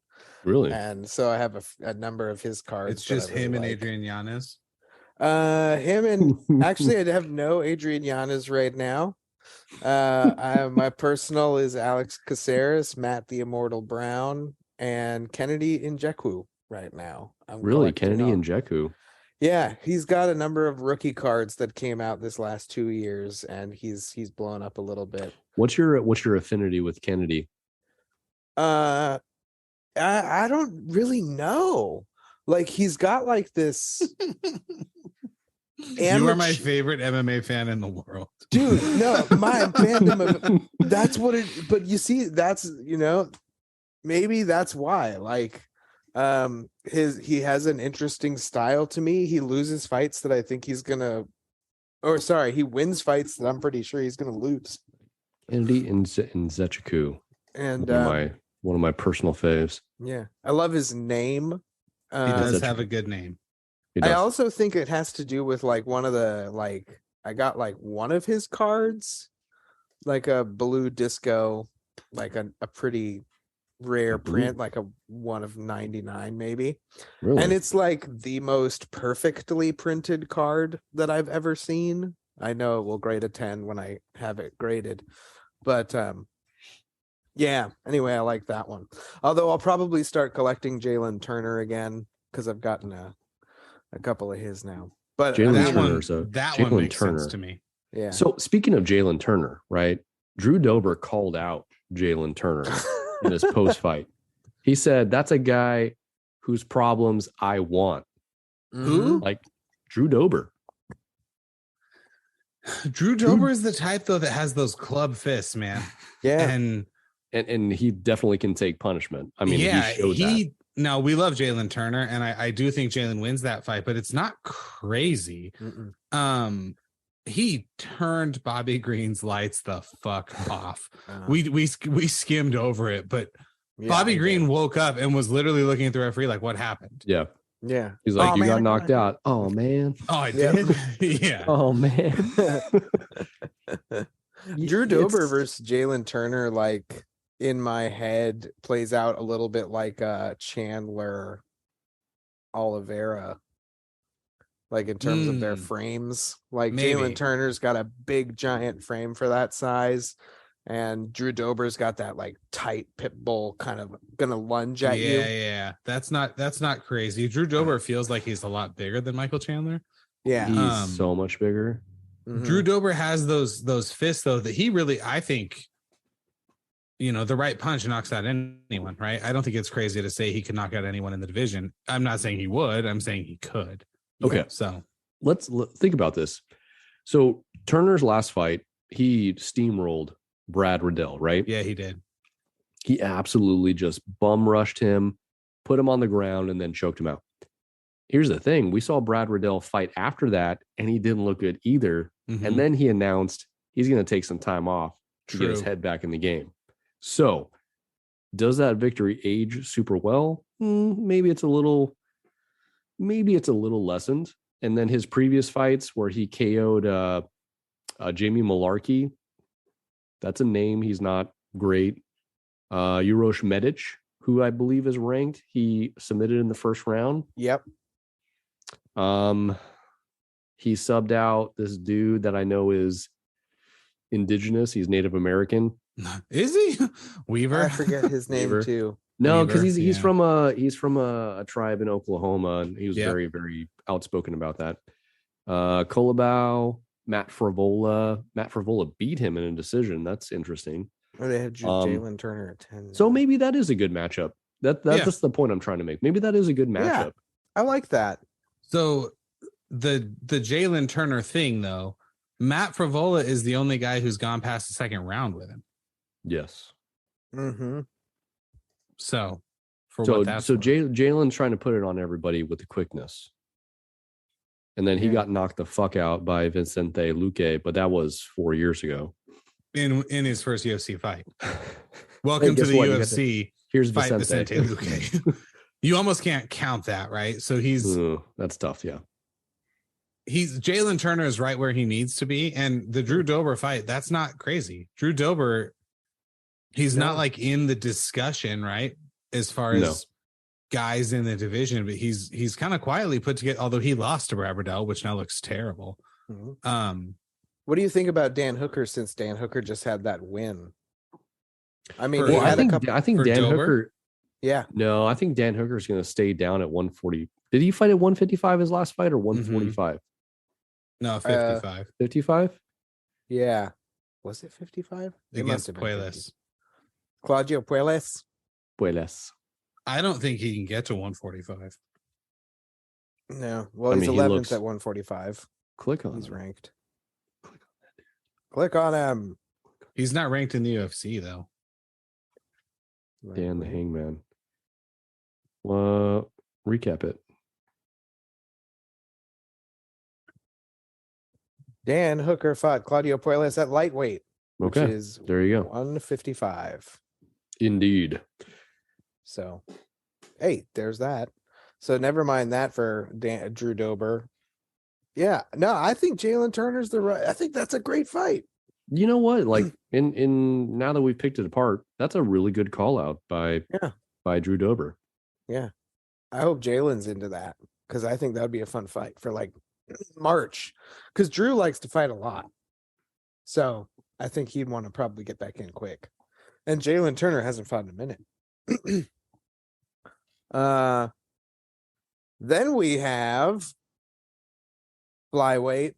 Really? And so I have a number of his cards. It's just him and Adrian Yanez. Actually, I have no Adrian Yanez right now. My personal is Alex Caceres, Matt the Immortal Brown, and Kennedy Nzechukwu right now. Really, Kennedy Nzechukwu? Yeah, he's got a number of rookie cards that came out this last 2 years, and he's blown up a little bit. What's your affinity with Kennedy? I don't really know. Like, he's got like this. You are my favorite MMA fan in the world, dude. No, my fandom of that's what it. But you see, that's maybe that's why. Like, he has an interesting style to me. He loses fights that I think he's gonna, he wins fights that I'm pretty sure he's gonna lose. Kennedy Nzechukwu. And One of my personal faves. Yeah, I love his name. He does such a have a good- good name. He I does. also think it has to do with like one of the like I got like one of his cards, like a blue disco, like a pretty rare Blue? print, like a 1 of 99 maybe. Really? And it's like the most perfectly printed card that I've ever seen. I know it will grade a 10 when I have it graded. But yeah, anyway, I like that one. Although I'll probably start collecting Jalin Turner again because I've gotten a couple of his now. But Jalin That one, Turner's a- that one Jalin makes sense Turner. to me. yeah. So speaking of Jalin Turner, right? Drew Dober called out Jalin Turner in his post fight. He said, "That's a guy whose problems I want." Who? Like Drew Dober. Drew Dober is the type though that has those club fists, man. Yeah. And he definitely can take punishment. I mean, yeah, he showed that. No, we love Jalin Turner, and I do think Jalin wins that fight, but it's not crazy. Mm-mm. He turned Bobby Green's lights the fuck off. Uh, We skimmed over it, but yeah, Bobby he Green did. woke up and was literally looking at the referee like, "What happened?" Yeah. Yeah. He's like, Oh, "You man, got I knocked got out." Oh man. Oh, I Yeah. did. Yeah. Oh man. Drew Dober It's- versus Jalin Turner, like in my head, plays out a little bit like Chandler Oliveira, like in terms of their frames. Like Maybe. Jalin Turner's got a big giant frame for that size, and Drew Dober's got that like tight pit bull kind of gonna lunge at you. Yeah. That's not crazy. Drew Dober feels like he's a lot bigger than Michael Chandler. Yeah. He's so much bigger. Mhm. Drew Dober has those fists though that he really, I think, the right punch knocks out anyone, right? I don't think it's crazy to say he could knock out anyone in the division. I'm not saying he would. I'm saying he could. Okay. So Let's think about this. So Turner's last fight, he steamrolled Brad Riddell, right? yeah, he did. He absolutely just bum rushed him, put him on the ground, and then choked him out. Here's the thing. We saw Brad Riddell fight after that, and he didn't look good either. Mhm. And then he announced he's going to take some time off to get his True. head back in the game. So does that victory age super well? Maybe it's a little lessened. And then his previous fights where he KO'd Jamie Malarkey, that's a name. He's not great. Uroš Medic, who I believe is ranked, he submitted in the first round. Yep. He subbed out this dude that I know is indigenous. He's Native American. Is he Weaver? I forget his name Weaver. too. No, because Weaver, he's yeah. from a tribe in Oklahoma, and he was Yep. very, very outspoken about that. Colabau, Matt Frivola. Matt Frivola beat him in a decision. That's interesting. Or they had Jalin Turner at 10. So maybe that is a good matchup. That's Yeah. just the point I'm trying to make. Maybe that is a good matchup. Yeah. I like that. So the Jalin Turner thing though, Matt Frivola is the only guy who's gone past the second round with him. Yes. Mm-hmm. So for So what that's so worth. Jalen's trying to put it on everybody with the quickness. And then he Yeah. got knocked the fuck out by Vicente Luque, but that was 4 years ago. in his first UFC fight. Welcome to guess the what? You got UFC Here's fight Vicente. Vicente Luque. You almost can't count that, right? So he's That's tough, yeah. Jalin Turner is right where he needs to be, and the Drew Dober fight, that's not crazy. Drew Dober, he's not like in the discussion, right? As far as No. guys in the division, but he's kind of quietly put together, although he lost to Brad Riddell, which now looks terrible. Mhm. What do you think about Dan Hooker since Dan Hooker just had that win? I mean, For- he Well, had I think for Dan Dober? Hooker. yeah. No, I think Dan Hooker's going to stay down at 140. Did he fight at 155 his last fight or 145? No, 55 55? Yeah. Was it 55? It must against have been 50. Puelles. Claudio Puelles. Puelles. I don't think he can get to 145. No. Well, I he's mean, he 11th looks- at 145. Click on He's him. ranked. Click on that dude. Click on him. He's not ranked in the UFC though. Dan the Hangman. Recap it. Dan Hooker fought Claudio Puelles at lightweight, which Okay. is There you go. 155. Indeed. So, hey, there's that. So never mind that for Drew Dober. Yeah, no, I think Jalin Turner's the right. I think that's a great fight. You know what? Like in now that we've picked it apart, that's a really good call out by Drew Dober. Yeah, I hope Jalen's into that because I think that would be a fun fight for like March. Because Drew likes to fight a lot, so I think he'd want to probably get back in quick. And Jalin Turner hasn't fought in a minute. Then we have flyweight.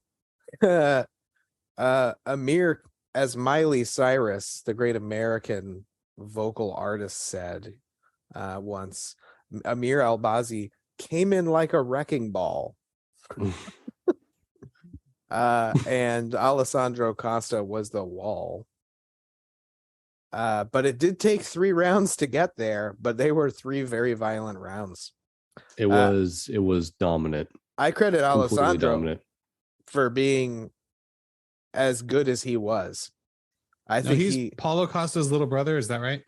Amir, as Miley Cyrus, the great American vocal artist, said once, Amir Albazi came in like a wrecking ball. And Alessandro Costa was the wall. But it did take 3 rounds to get there, but they were 3 very violent rounds. It was dominant. I credit Completely Alessandro dominant. for being as good as he was. I No, think he's Paulo Costa's little brother. Is that right?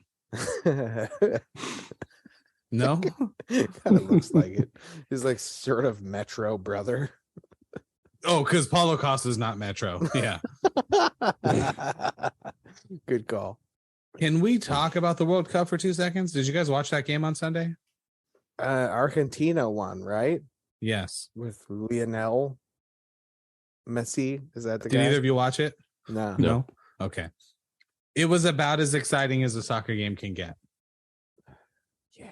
No. Kind of looks like it. He's like sort of Metro brother. Oh, because Paulo Costa's not Metro. Yeah. Good call. Can we talk about the World Cup for 2 seconds? Did you guys watch that game on Sunday? Argentina won, right? Yes. With Lionel Messi. Is that the Did guy? either of you watch it? No. No. Okay. It was about as exciting as a soccer game can get. Yeah.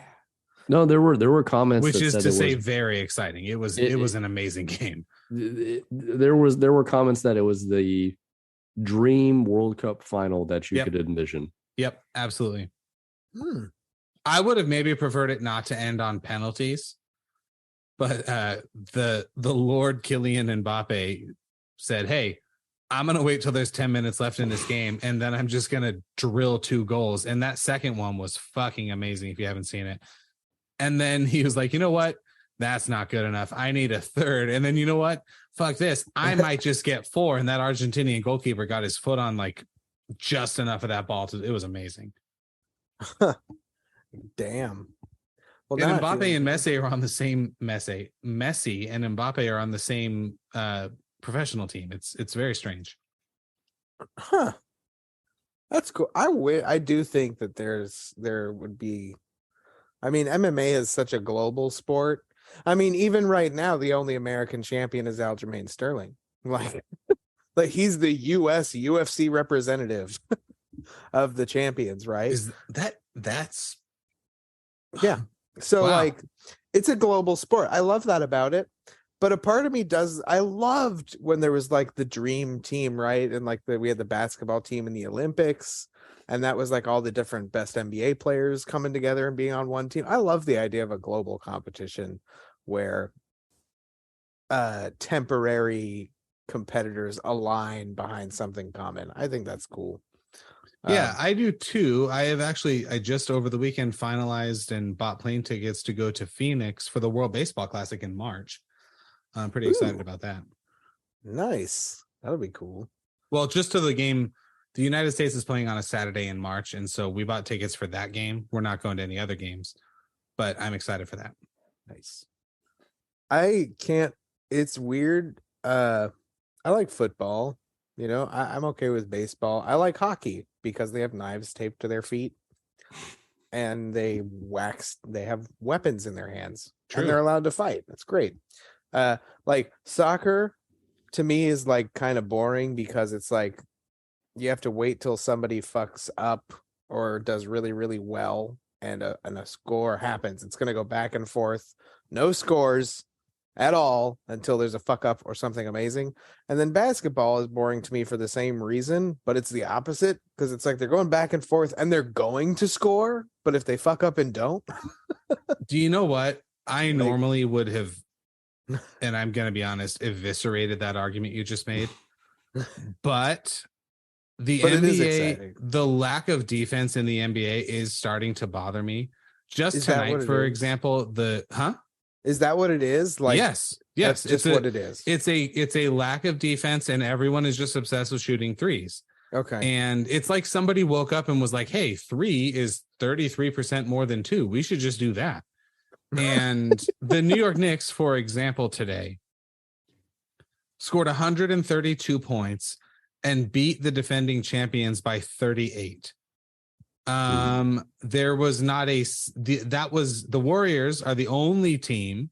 No, there were comments, Which that is said to it say was, very exciting. It was an amazing game. there were comments that it was the dream World Cup final that you could envision. Yep, absolutely. I would have maybe preferred it not to end on penalties, but the Lord Kylian Mbappe said, "Hey, I'm gonna wait till there's 10 minutes left in this game, and then I'm just gonna drill 2 goals." And that second one was fucking amazing. If you haven't seen it, and then he was like, "You know what? That's not good enough. I need a third." And then you know what? Fuck this. I might just get 4. And that Argentinian goalkeeper got his foot on like just enough of that ball. It was amazing. Damn. Well, And now I Mbappe feel- and Messi are on the same Messi and Mbappe are on the same professional team. It's very strange. Huh. That's cool. I do think that there would be. I mean, MMA is such a global sport. I mean, even right now, the only American champion is Aljamain Sterling. Like he's the US UFC representative of the champions, right? Is that's Yeah. So Wow. like it's a global sport. I love that about it. But a part of me I loved when there was like the dream team, right? And like we had the basketball team in the Olympics, and that was like all the different best NBA players coming together and being on one team. I love the idea of a global competition where temporary competitors align behind something common. I think that's cool. Yeah, I do too. I just over the weekend finalized and bought plane tickets to go to Phoenix for the World Baseball Classic in March. I'm pretty excited about that. Nice. That'll be cool. Well, just to the game, the United States is playing on a Saturday in March, and so we bought tickets for that game. We're not going to any other games, but I'm excited for that. Nice. It's weird. I like football, you know. I'm okay with baseball. I like hockey because they have knives taped to their feet and they have weapons in their hands. True. And they're allowed to fight. That's great. Like soccer to me is like kind of boring because it's like you have to wait till somebody fucks up or does really, really well and a score happens. It's going to go back and forth. No scores at all until there's a fuck up or something amazing. And then basketball is boring to me for the same reason, but it's the opposite because it's like they're going back and forth and they're going to score, but if they fuck up and don't. Do you know what? I normally would have, and I'm going to be honest, eviscerated that argument you just made. But the But it is NBA, exciting. the lack of defense in the NBA is starting to bother me. Just Is that what tonight, it for is? example, Is that what it is? Like, yes, that's just it's what it is. It's a lack of defense, and everyone is just obsessed with shooting threes. Okay. And it's like somebody woke up and was like, hey, 3 is 33% more than 2. We should just do that. And the New York Knicks, for example, today scored 132 points and beat the defending champions by 38. There was not the Warriors are the only team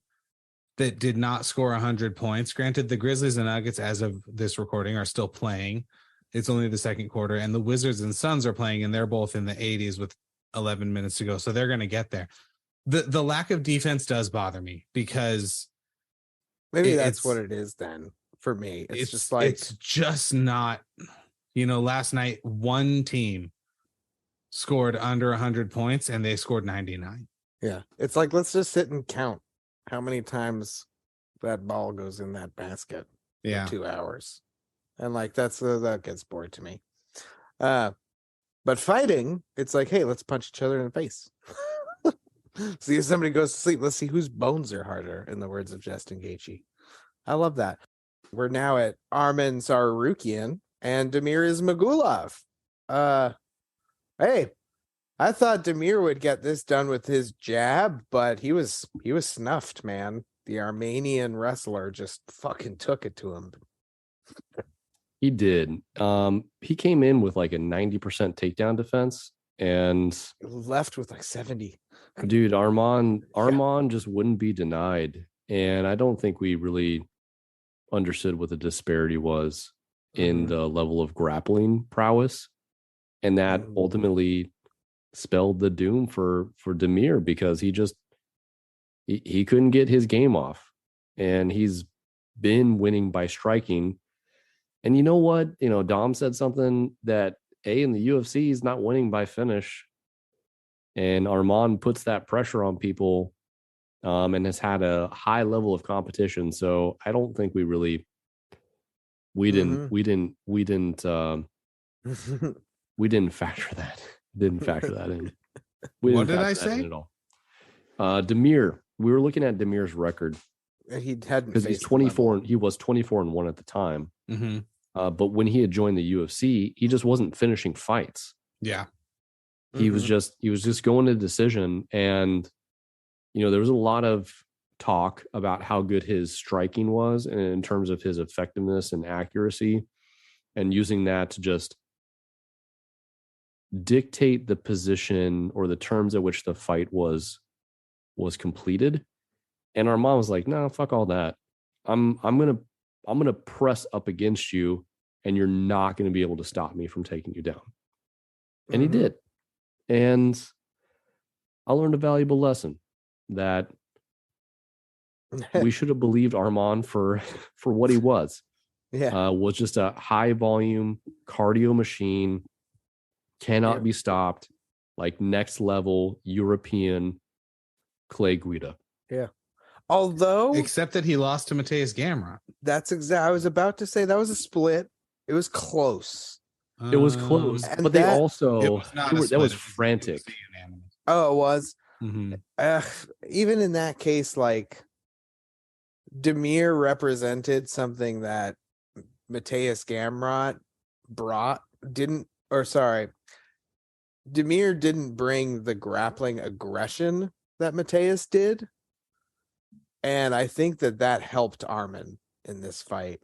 that did not score 100 points. Granted, the Grizzlies and Nuggets, as of this recording, are still playing. It's only the second quarter, and the Wizards and Suns are playing, and they're both in the 80s with 11 minutes to go. So they're going to get there. The lack of defense does bother me because maybe that's what it is then for me. It's just like, it's just not, last night, one team scored under 100 points and they scored 99. Yeah. It's like, let's just sit and count how many times that ball goes in that basket. Yeah. For 2 hours. And like, that gets bored to me. But fighting, it's like, hey, let's punch each other in the face. See if somebody goes to sleep. Let's see whose bones are harder, in the words of Justin Gaethje. I love that. We're now at Arman Tsarukyan and Damir Ismagulov. Hey, I thought Damir would get this done with his jab, but he was snuffed, man. The Armenian wrestler just fucking took it to him. He did. He came in with like a 90% takedown defense and left with like 70. Dude, Arman just wouldn't be denied. And I don't think we really understood what the disparity was in the level of grappling prowess. And that ultimately spelled the doom for Damir because he couldn't get his game off. And he's been winning by striking. And you know what? Dom said something that in the UFC he's not winning by finish. And Arman puts that pressure on people and has had a high level of competition. So I don't think we didn't factor that. Didn't factor that in. What did I say? At all. Damir, we were looking at Damir's record. He hadn't, because he's 24. He was 24-1 at the time. Mm-hmm. But when he had joined the UFC, he just wasn't finishing fights. Yeah. He was just going to decision. And, there was a lot of talk about how good his striking was and in terms of his effectiveness and accuracy, and using that to just dictate the position or the terms at which the fight was completed. And Arman was like, no, fuck all that. I'm gonna press up against you, and you're not gonna be able to stop me from taking you down. And he did. And I learned a valuable lesson that we should have believed Arman for what he was. Yeah. Was just a high volume cardio machine, cannot be stopped, like next level European Clay Guida. Yeah. Although, except that he lost to Mateusz Gamrot. That's exactly. I was about to say that was a split. It was close. It was close, but they also that was frantic. Oh, it was. Mm-hmm. Even in that case, like Damir represented something that Mateusz Gamrot Damir didn't bring the grappling aggression that Mateusz did. And I think that helped Arman in this fight.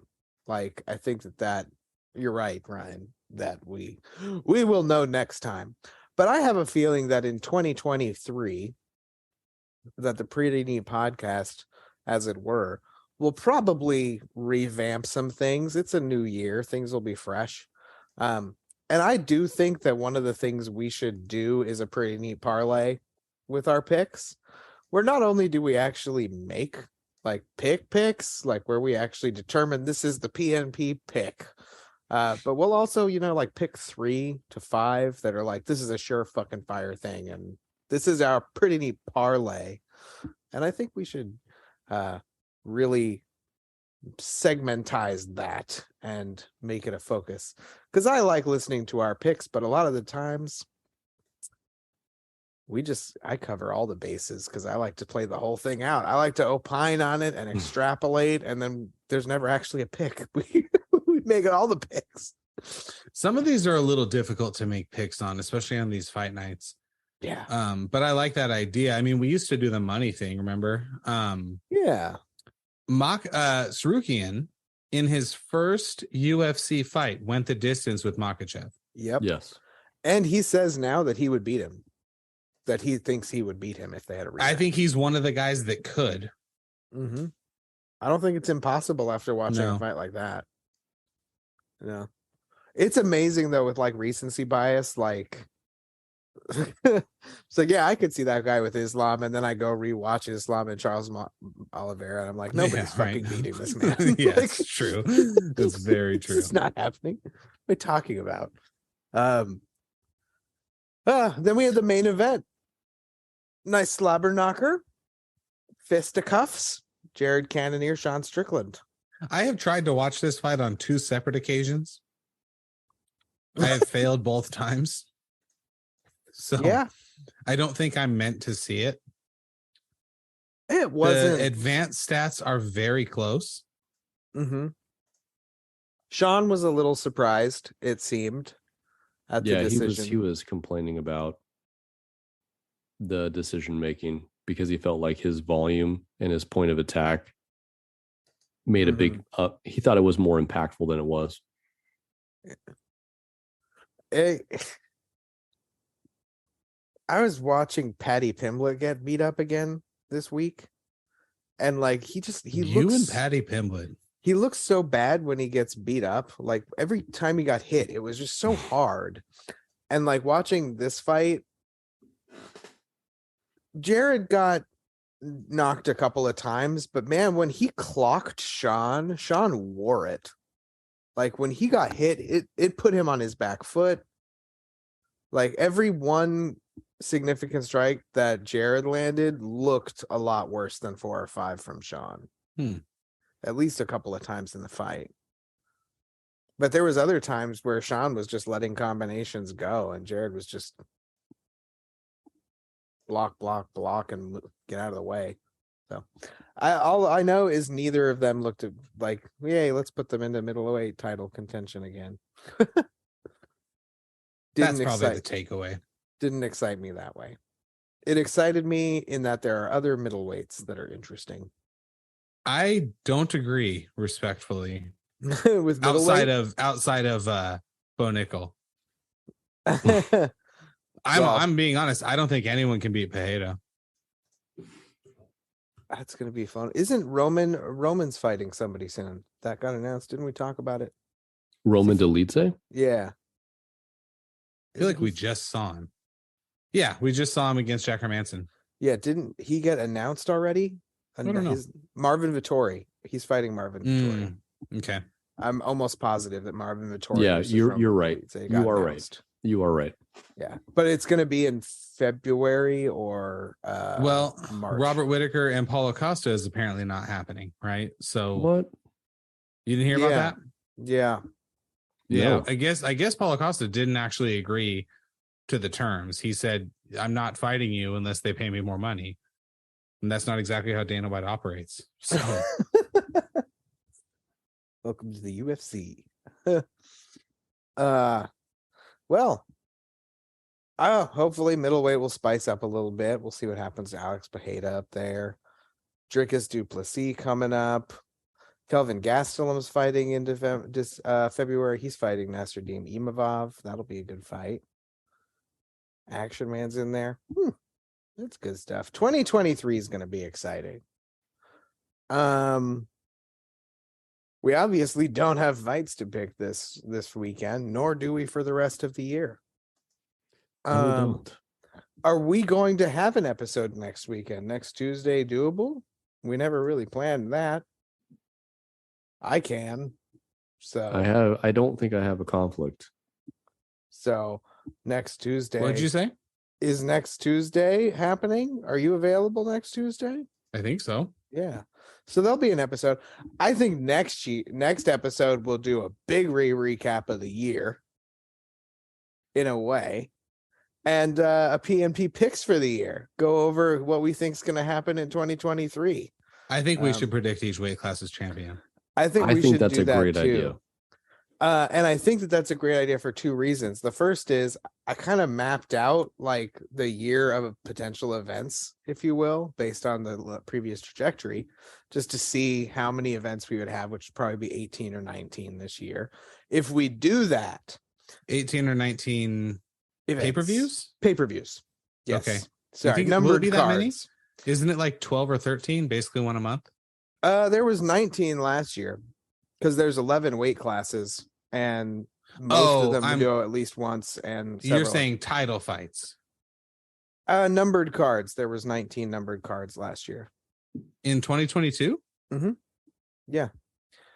Like, I think that you're right, Ryan, that we will know next time. But I have a feeling that in 2023, that the Pretty Neat podcast, as it were, will probably revamp some things. It's a new year. Things will be fresh. And I do think that one of the things we should do is a Pretty Neat parlay with our picks, where not only do we actually make like picks, like where we actually determine this is the PNP pick, but we'll also, like pick 3 to 5 that are like, this is a sure fucking fire thing. And this is our Pretty Neat parlay. And I think we should really segmentize that and make it a focus, because I like listening to our picks, but a lot of the times I cover all the bases because I like to play the whole thing out. I like to opine on it and extrapolate, and then there's never actually a pick. We make all the picks. Some of these are a little difficult to make picks on, especially on these fight nights. Yeah. But I like that idea. I mean, we used to do the money thing, remember? Yeah. Tsarukyan in his first UFC fight went the distance with Makhachev. Yep. Yes. And he says now that he would beat him. That he thinks he would beat him if they had a rematch. I think he's one of the guys that could. Mm-hmm. I don't think it's impossible after watching No. a fight like that. No. It's amazing though with like recency bias, like it's like, yeah, I could see that guy with Islam, and then I go rewatch Islam and Charles Oliveira, and I'm like, nobody's fucking beating this man. Yeah, Like, it's true. That's very true. It's not happening. What are we talking about? Then we had the main event. Nice slobber knocker. Fisticuffs. Jared Cannoneir, Sean Strickland. I have tried to watch this fight on 2 separate occasions. I have failed both times. So Yeah, I don't think I'm meant to see it. it wasn't. The advanced stats are very close. Mm-hmm. Sean was a little surprised, it seemed, at the decision. he was complaining about the decision making because he felt like his volume and his point of attack made a big he thought it was more impactful than it was. I was watching Paddy Pimblett get beat up again this week, and like he You looks, and Paddy Pimblett. he looks so bad when he gets beat up. Like every time he got hit, it was just so hard. And like watching this fight, Jared got knocked a couple of times, but man, when he clocked Sean wore it. Like when he got hit, it put him on his back foot. Like every one significant strike that Jared landed looked a lot worse than 4 or 5 from Sean. At least a couple of times in the fight. But there was other times where Sean was just letting combinations go and Jared was just block, and get out of the way. So all I know is neither of them looked at like, yay, let's put them into middleweight title contention again. That's probably the takeaway. Didn't excite me that way. It excited me in that there are other middleweights that are interesting. I don't agree, respectfully. With outside of Bo Nickel. Well, I'm being honest. I don't think anyone can beat Maheshate. that's gonna be fun. Isn't Roman's fighting somebody soon? That got announced. Didn't we talk about it? Roman Dolidze? Yeah. I feel like we just saw him. Yeah, we just saw him against Jack Hermanson. Yeah, didn't he get announced already? I don't know. Marvin Vittori. He's fighting Marvin Vittori. Okay. I'm almost positive that Marvin Vittori. Yeah, versus you're Roman right. Dolidze You got are announced. right. You are right. Yeah, but it's going to be in February or March. Robert Whitaker and Paulo Costa is apparently not happening, right? So What? you didn't hear about that? Yeah. Yeah, No. I guess Paulo Costa didn't actually agree to the terms. He said, "I'm not fighting you unless they pay me more money," and that's not exactly how Dana White operates. So Welcome to the UFC. Well, hopefully middleweight will spice up a little bit. We'll see what happens to Alex Maheshate up there. Dricus Duplessis coming up. Kelvin Gastelum's fighting in February. He's fighting Nasruddin Imavov. That'll be a good fight. Action Man's in there. That's good stuff. 2023 is going to be exciting. We obviously don't have fights to pick this weekend, nor do we for the rest of the year. No, we don't. Are we going to have an episode next weekend? Next Tuesday doable? We never really planned that. I can. So I don't think I have a conflict. So next Tuesday. what did you say? Is next Tuesday happening? Are you available next Tuesday? I think so. Yeah. So there'll be an episode. I think next episode we'll do a big recap of the year in a way. And a PNP picks for the year. Go over what we think is going to happen in 2023. I think we should predict each weight class's champion. I think I we think should that's do a that great too. idea. And I think that that's a great idea for two reasons. The first is I kind of mapped out like the year of potential events, if you will, based on the previous trajectory, just to see how many events we would have, which would probably be 18 or 19 this year. If we do that, 18 or 19 events. pay-per-views? Pay-per-views. Yes. Okay. Sorry, think it numbered will be that many? cards. Isn't it like 12 or 13, basically one a month? There was 19 last year because there's 11 weight classes and most of them go at least once. And you're saying title fights. Numbered cards. There was 19 numbered cards last year. In 2022? Mm-hmm. Yeah.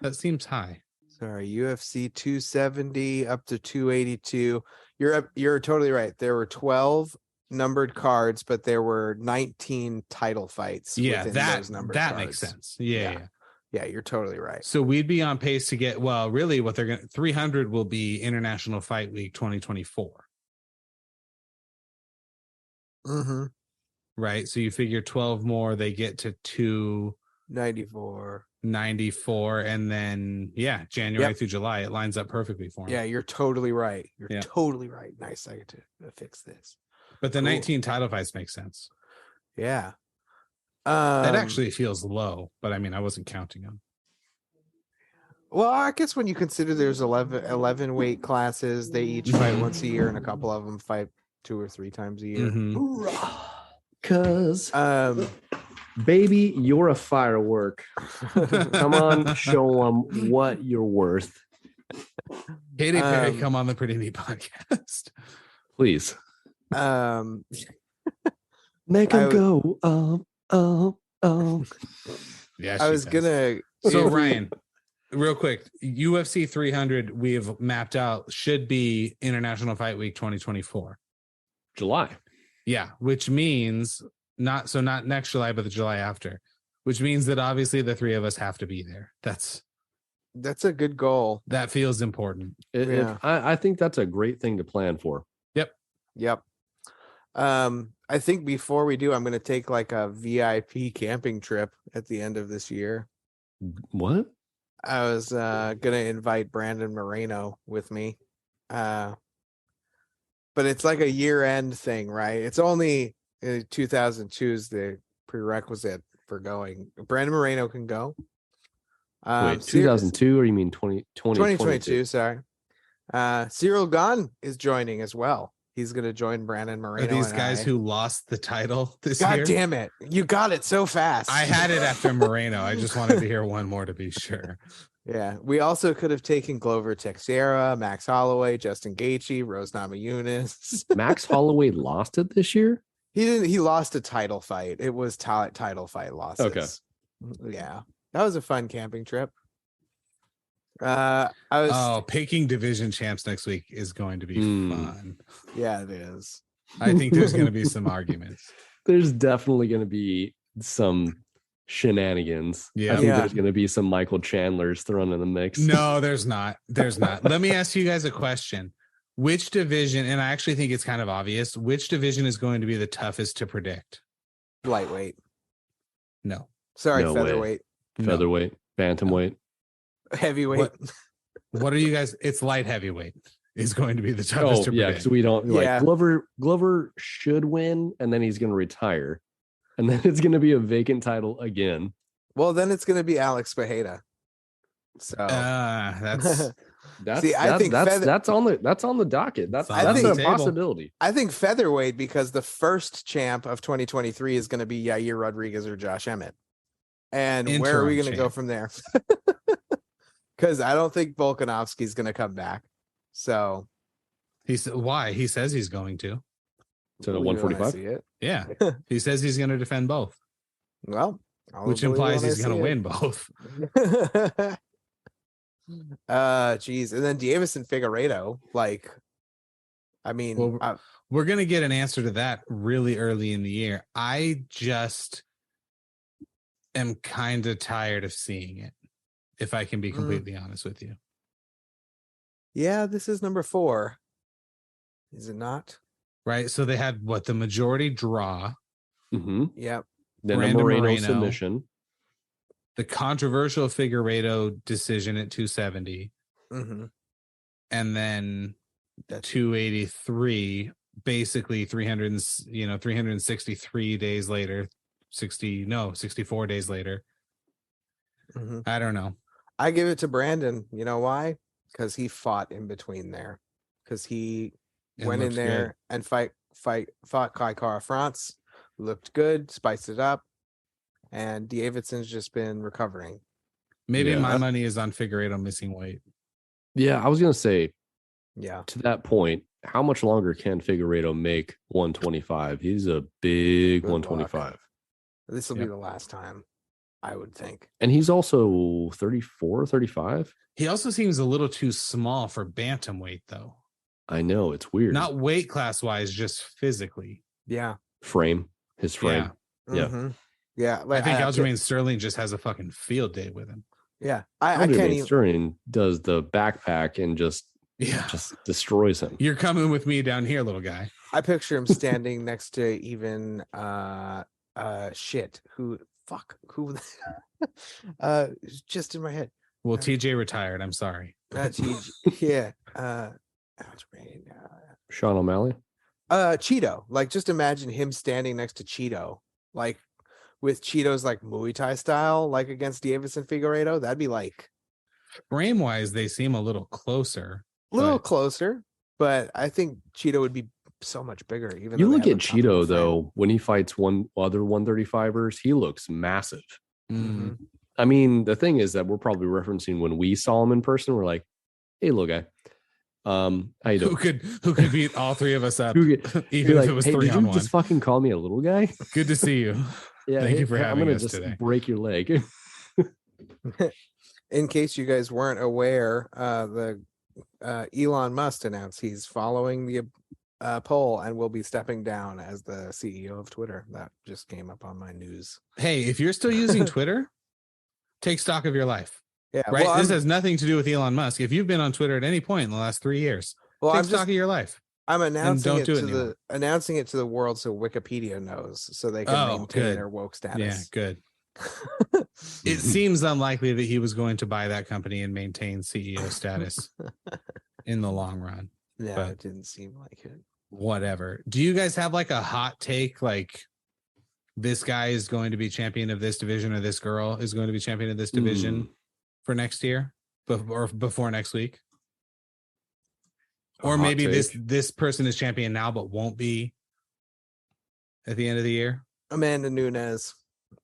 That seems high. Sorry, UFC 270 up to 282. You're totally right. There were 12 numbered cards, but there were 19 title fights. Yeah, within that those numbered that cards. makes sense. Yeah. Yeah, you're totally right. So we'd be on pace to get, well, really what they're going to, 300 will be International Fight Week 2024. Mm-hmm. Right. So you figure 12 more, they get to 294. 94, and then January through July, it lines up perfectly for them. Yeah, you're totally right. You're totally right. Nice. I get to fix this. But the 19 title fights make sense. Yeah. That actually feels low, but I mean, I wasn't counting them. Well, I guess when you consider there's 11 weight classes, they each fight once a year, and a couple of them fight 2 or 3 times a year. Cause baby, you're a firework. Come on, show them what you're worth. Katy Perry, come on the Pretty Neat podcast, please. Make him go. Yeah, I was gonna. So Ryan, real quick, UFC 300 we have mapped out should be International Fight Week 2024, July. Yeah, which means not next July, but the July after, which means that obviously the three of us have to be there. That's a good goal. That feels important. I think that's a great thing to plan for. Yep. I think before we do, I'm going to take like a VIP camping trip at the end of this year. What? I was going to invite Brandon Moreno with me. But it's like a year-end thing, right? It's only 2002 is the prerequisite for going. Brandon Moreno can go. Wait, 2002 or you mean 2022? Sorry. Cyril Gahn is joining as well. He's going to join Brandon Moreno. Are these guys who lost the title this year? God damn it. You got it so fast. I had it after Moreno. I just wanted to hear one more to be sure. Yeah. We also could have taken Glover Teixeira, Max Holloway, Justin Gaethje, Rose Namajunas. Max Holloway lost it this year? He didn't. He lost a title fight. It was title fight losses. Okay. Yeah. That was a fun camping trip. Picking division champs next week is going to be fun. Yeah, it is. I think there's going to be some arguments. There's definitely going to be some shenanigans. Yeah. I think there's going to be some Michael Chandlers thrown in the mix. No, there's not. Let me ask you guys a question. Which division, and I actually think it's kind of obvious, which division is going to be the toughest to predict? Lightweight. No. Sorry, featherweight. Featherweight, bantamweight. Heavyweight. What are you guys? It's light heavyweight is going to be the toughest to predict. Because we don't Glover should win, and then he's going to retire, and then it's going to be a vacant title again. Well, then it's going to be Alex Maheshate. So that's that's on the docket. That's a possibility. I think featherweight, because the first champ of 2023 is going to be Yair Rodriguez or Josh Emmett. And where are we going to go from there? Because I don't think Volkanovski's going to come back. So he said, why? He says he's going to. To the 145? Yeah. He says he's going to defend both. Well, which implies he's going to win both. Geez. And then Deiveson Figueiredo, we're going to get an answer to that really early in the year. I just am kind of tired of seeing it, if I can be completely honest with you. Yeah, this is number 4. Is it not? Right. So they had the majority draw. Mm-hmm. Yep. Then a Moreno submission. The controversial Figueiredo decision at 270. Mm-hmm. and then That's 283, basically 363 days later, 64 days later. Mhm. I don't know. I give it to Brandon. You know why? Because he fought in between there. Because he It went in looks there good. and fought Kaikara France, looked good, spiced it up, and Davidson's just been recovering. Maybe Yeah. my money is on Figueiredo missing weight. Yeah, I was gonna say Yeah. to that point, how much longer can Figueiredo make 125? He's a big Good luck. 125. This will Yep. be the last time, I would think. And he's also 34, 35. He also seems a little too small for bantamweight, though. I know, it's weird. Not weight class wise, just physically. Yeah. His frame. Yeah. Mhm. Yeah. I think can't- Aljamain Sterling just has a fucking field day with him. Yeah. I Aljamain can't even. Sterling does the backpack and just destroys him. You're coming with me down here, little guy. I picture him standing next to even who just in my head. Well, TJ retired. I'm sorry. Yeah. Sean O'Malley. Cheeto. Like, just imagine him standing next to Cheeto, like with Cheeto's like Muay Thai style, like against Davidson Figueiredo. That'd be like Frame wise, they seem a little closer. a little but- closer, but I think Cheeto would be so much bigger. Even You though they look have at a tough of a Cheeto frame. though, when he fights one other 135ers, he looks massive. Mm. I mean, the thing is that we're probably referencing when we saw him in person. We're like, "Hey, little guy, how you Who doing?" could beat all three of us up, Who even You're if like, it was "Hey, 3 did on you 1. just fucking call me a little guy?" Good to see you. Yeah, Thank you for I'm having gonna us just today. break your leg. In case you guys weren't aware, the Elon Musk announced he's following the poll and will be stepping down as the CEO of Twitter. That just came up on my news. Hey, if you're still using Twitter, take stock of your life. Yeah, Right. Well, This I'm, has nothing to do with Elon Musk. If you've been on Twitter at any point in the last 3 years, well, take I'm stock just of your life. I'm announcing don't it do to it anymore. announcing it to the world so Wikipedia knows, so they can Oh, maintain good. their woke Yeah, status. good. It seems unlikely that he was going to buy that company and maintain CEO status in the long run. No, but- it didn't seem like it. Whatever. Do you guys have like a hot take? Like this guy is going to be champion of this division, or this girl is going to be champion of this division for next year, or before next week? Or hot maybe take. this person is champion now, but won't be at the end of the year. Amanda Nunes.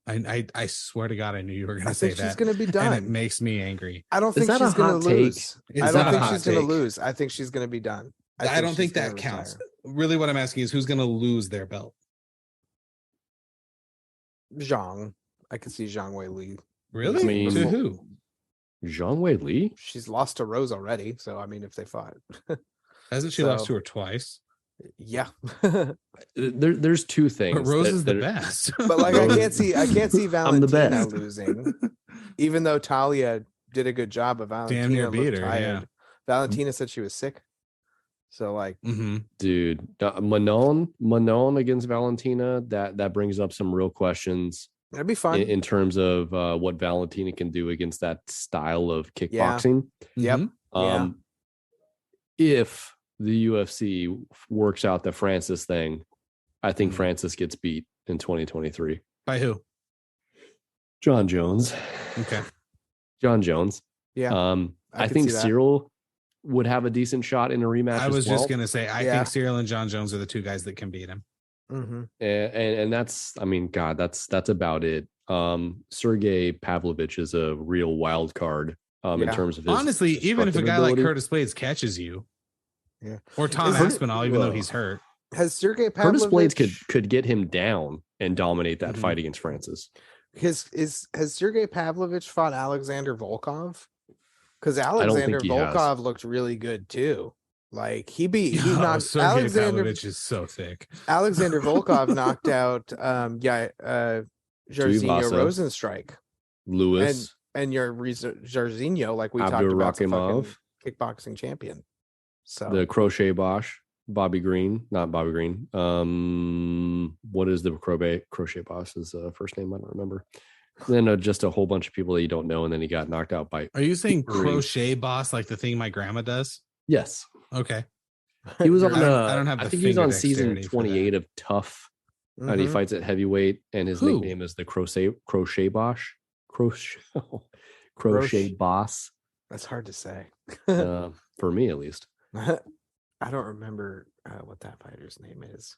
I swear to God, I knew you were going I to say think she's that, going to be and it done. makes me angry. I don't Is think that a she's going hot to take? lose. Is I that don't a think hot she's going to take? lose. I think she's going to be done. I don't think she's gonna that counts. retire. Really, what I'm asking is who's going to lose their belt? Zhang. I could see Zhang Wei Li. Really? I mean- To who? Zhang Wei Li. She's lost to Rose already, so I mean, if they fought, Hasn't she lost So- to her twice? yeah. There's two things. But Rose is the that- best. But like, I can't see I'm the Valentina best. losing, even though Talia did a good job of Valentina. Damn near beat looked her, tired. yeah. Valentina said she was sick, so like, Mm-hmm. Dude, Manon against Valentina. That brings up some real questions it'd be fun. in terms of what Valentina can do against that style of Yeah. kickboxing. Yep. Yeah. If the UFC works out the Francis thing, I think Mhm. Francis gets beat in 2023. By who? John Jones. Okay. John Jones. Yeah. I I could think see that. Cyril would have a decent shot in a rematch. I was as well. just gonna say, I Yeah. think Cyril and John Jones are the two guys that can beat him. Mm-hmm. and that's, I mean, God, that's about it. Sergey Pavlovich is a real wild card in Yeah. terms of his Honestly, even if a destructive guy like ability. Curtis Blades catches you, Yeah. or Tom Is it- Aspinall, even though he's hurt, Has Sergey Curtis Pavlovich Blades could get him down and dominate that Mhm. fight against Francis. has Sergey Pavlovich fought Alexander Volkov? Because don't think Alexander he has. Volkov looked really good too. Like he Oh, knocked Sergey Alexander Pavlovich is so thick. Alexander Volkov knocked out Jairzinho Tuivasa. Rosenstrike Lewis, and your Jairzinho, like we talked about, the fucking Abdurakhimov, kickboxing champion. So the Crochet Bosch, Bobby Green, not Bobby Green. What is the Crochet Boss's first name? I don't remember. Then just a whole bunch of people that you don't know, and then he got knocked out by. Are you saying Green. crochet boss like the thing my grandma does? Yes. Okay. He was on I don't have I the think he was on finger season dexterity for 28 of Tough. And he Mhm. fights at heavyweight, and his Who? nickname is the Crochet Boss. Crochet Boss. That's hard to say. For me at least. I don't remember what that fighter's name is.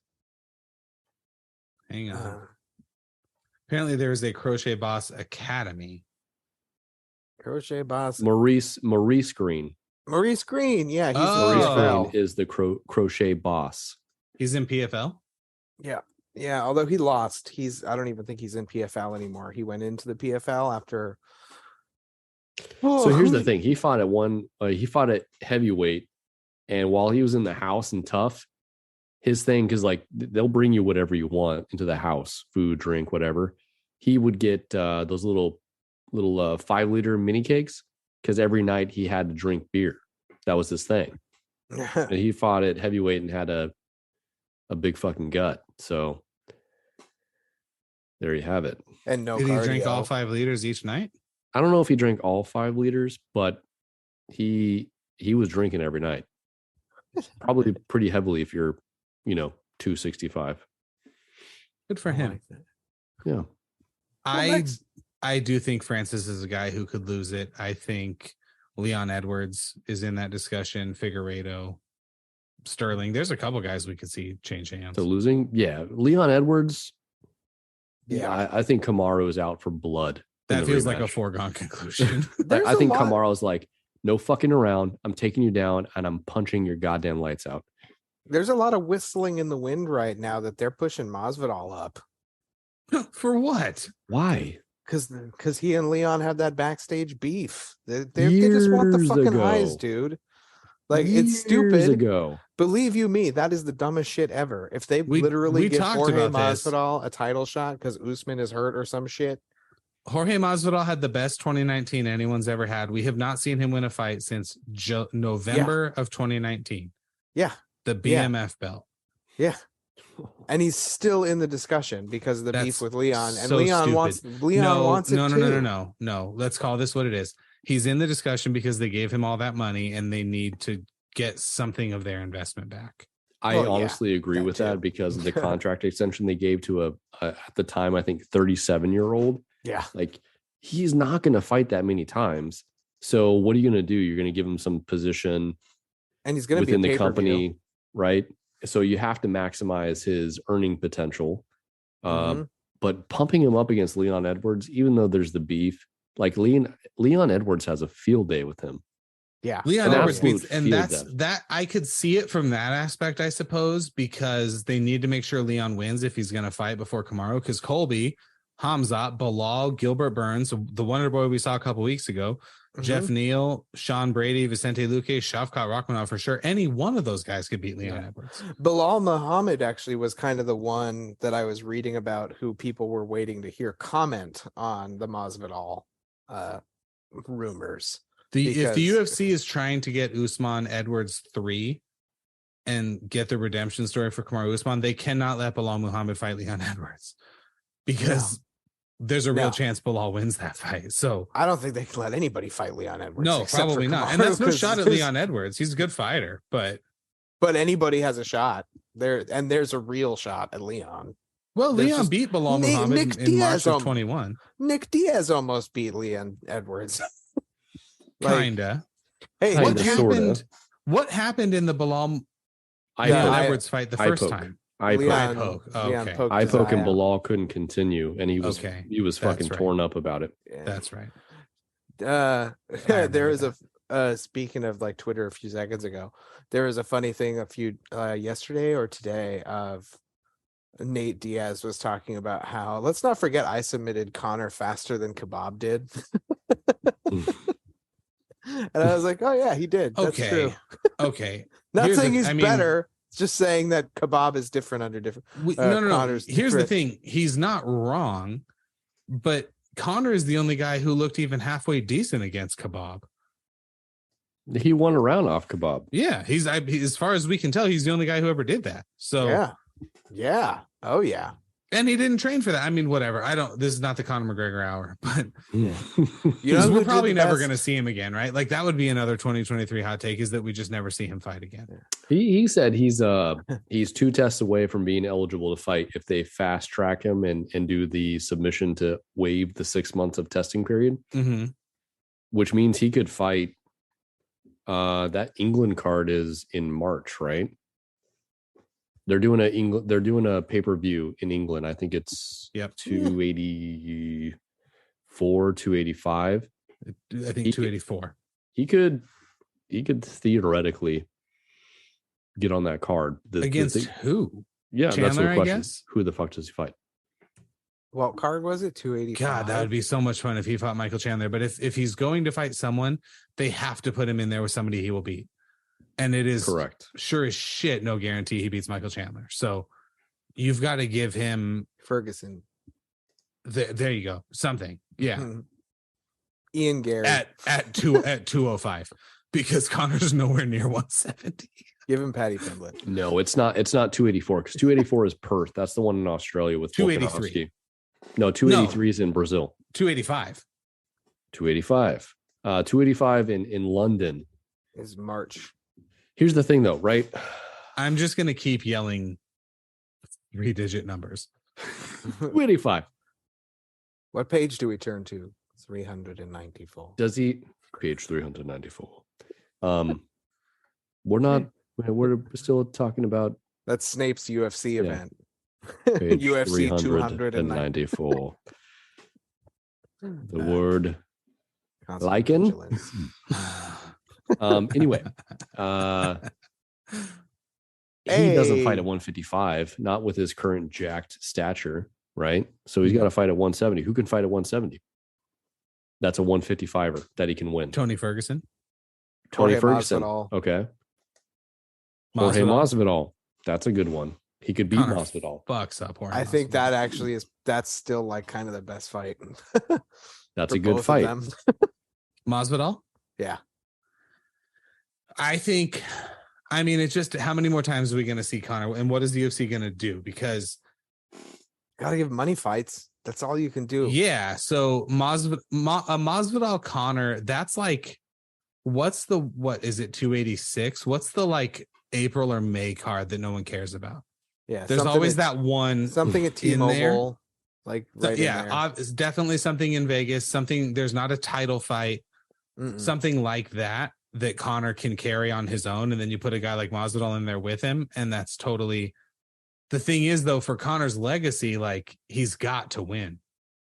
Hang on. Apparently, there is a Crochet Boss Academy. Crochet Boss. Maurice Green. Maurice Green. Yeah, he's Oh. in Maurice PFL. Green is the Crochet Boss. He's in PFL. Yeah, although he lost, I don't even think he's in PFL anymore. He went into the PFL after. So here's the thing: he fought at heavyweight, and while he was in the house and Tough, his thing, because like they'll bring you whatever you want into the house, food, drink, whatever. He would get those little 5-liter mini cakes because every night he had to drink beer. That was his thing. And he fought at heavyweight and had a big fucking gut. So there you have it. And no Did he drink cardio. all 5 liters each night? I don't know if he drank all 5 liters, but he was drinking every night. Probably pretty heavily if you're, 265. Good for I him. like that. Yeah. I do think Francis is a guy who could lose it. I think Leon Edwards is in that discussion. Figueiredo, Sterling. There's a couple guys we could see change hands. So losing, yeah. Leon Edwards. Yeah. I think Kamaru is out for blood. That feels like a rematch. foregone conclusion. I think Kamaru's like, no fucking around. I'm taking you down and I'm punching your goddamn lights out. There's a lot of whistling in the wind right now that they're pushing Masvidal up. For what? Why? Because he and Leon had that backstage beef. They just want the Years fucking ago. eyes, dude. Like, it's Years stupid. ago. Believe you me, that is the dumbest shit ever. If they literally we give talked Jorge about this. Masvidal a title shot because Usman is hurt or some shit. Jorge Masvidal had the best 2019 anyone's ever had. We have not seen him win a fight since November of 2019. Yeah. The BMF belt. Yeah. And he's still in the discussion because of the That's beef with Leon. And so Leon stupid. wants it too. No. Let's call this what it is. He's in the discussion because they gave him all that money and they need to get something of their investment back. I honestly agree with that because of the contract extension they gave to a at the time, I think 37-year-old. Yeah. Like, he's not going to fight that many times. So what are you going to do? You're going to give him some position And he's going to be within a the pay-per-view. company, right? So you have to maximize his earning potential. But pumping him up against Leon Edwards, even though there's the beef, like Leon Edwards has a field day with him. Yeah. Leon An Edwards absolute beats, and field that's day. that I could see it from that aspect, I suppose, because they need to make sure Leon wins if he's going to fight before Kamaru, because Colby, Hamzat, Bilal, Gilbert Burns, the Wonder Boy we saw a couple weeks ago, Jeff Neal, Sean Brady, Vicente Luque, Shavkat Rakhmonov, for sure. Any one of those guys could beat Leon Edwards. Bilal Muhammad actually was kind of the one that I was reading about who people were waiting to hear comment on the Masvidal rumors. If the UFC is trying to get Usman Edwards 3 and get the redemption story for Kamaru Usman, they cannot let Bilal Muhammad fight Leon Edwards because there's a real chance Bilal wins that fight. So I don't think they can let anybody fight Leon Edwards. no, except probably for not. Kamaru, And that's no 'cause shot at there's- Leon Edwards. He's a good fighter, but anybody has a shot there, and there's a real shot at Leon. well, There's Leon just- beat Bilal Nick Muhammad in March Diaz of 21. Nick Diaz almost beat Leon Edwards. Kinda. Hey, Kinda, What Nick- sorta. happened? What happened in the Bilal Eye Leon poke. Edwards fight the Eye first poke. time? Eye poke. Leon, poke. Leon Okay. poked Eye his poke and out. Bilal couldn't continue, and he was Okay. fucking That's right. torn up about it. Yeah. That's right. There is speaking of like Twitter a few seconds ago, there was a funny thing yesterday or today of Nate Diaz was talking about how, let's not forget, I submitted Connor faster than Kebab did. And I was like, oh yeah, he did. That's Okay. true. Okay. Not Here's saying the- he's I mean- better, just saying that Kebab is different under different. No. Connor's Here's the different. thing. He's not wrong, but Connor is the only guy who looked even halfway decent against Kebab. He won a round off Kebab. Yeah, as far as we can tell, he's the only guy who ever did that. So Yeah. Oh yeah. And he didn't train for that. I mean, whatever. This is not the Conor McGregor hour, but You know, we're who probably did the never best? going to see him again, right? Like that would be another 2023 hot take, is that we just never see him fight again. He said he's 2 tests away from being eligible to fight if they fast track him and do the submission to waive the 6 months of testing period, which means he could fight. That England card is in March, right? They're doing a pay-per-view in England. I think it's 284, 285. I think 284. He could theoretically get on that card. Against who? Yeah, Chandler, that's the question. I guess? Who the fuck does he fight? What card was it? 285. God, that would be so much fun if he fought Michael Chandler. But if he's going to fight someone, they have to put him in there with somebody he will beat. And it is Correct. Sure as shit, no guarantee he beats Michael Chandler. So you've got to give him Ferguson. There you go. Something. Yeah. Ian Gary. At 205, because Connor's nowhere near 170. Give him Paddy Pimblett. No, it's not 284 because 284 is Perth. That's the one in Australia with 283. Volkanovski. No, 283 is in Brazil. 285. 285. 285 in London. Is March. Here's the thing though, right? I'm just going to keep yelling 3-digit numbers. 285. What page do we turn to? 394. Does he? Page 394. We're still talking about That's Snape's UFC event. page UFC 294. The word Constant lichen. vigilance. Anyway, he doesn't fight at 155, not with his current jacked stature, right? So he's got to fight at 170. Who can fight at 170? That's a 155er that he can win. Tony Ferguson. Tony Jorge Ferguson. Masvidal. Okay. Jorge Masvidal. That's a good one. He could beat Connor Masvidal. Fucks up Jorge I think Masvidal. that actually that's still like kind of the best fight. That's for a good both of fight. them. Masvidal. Yeah. I mean, it's just how many more times are we going to see Conor, and what is the UFC going to do? Because Gotta give money fights. That's all you can do. yeah, so Masvidal Conor, that's like, what is it, 286? What's the like April or May card that no one cares about? Yeah. There's something always at- that one something at in there. T-Mobile. Like right in there. It's definitely something in Vegas. Something, there's not a title fight. Mm-mm. Something like that Conor can carry on his own, and then you put a guy like Masvidal in there with him, and that's totally. The thing is, though, for Conor's legacy, like, he's got to win.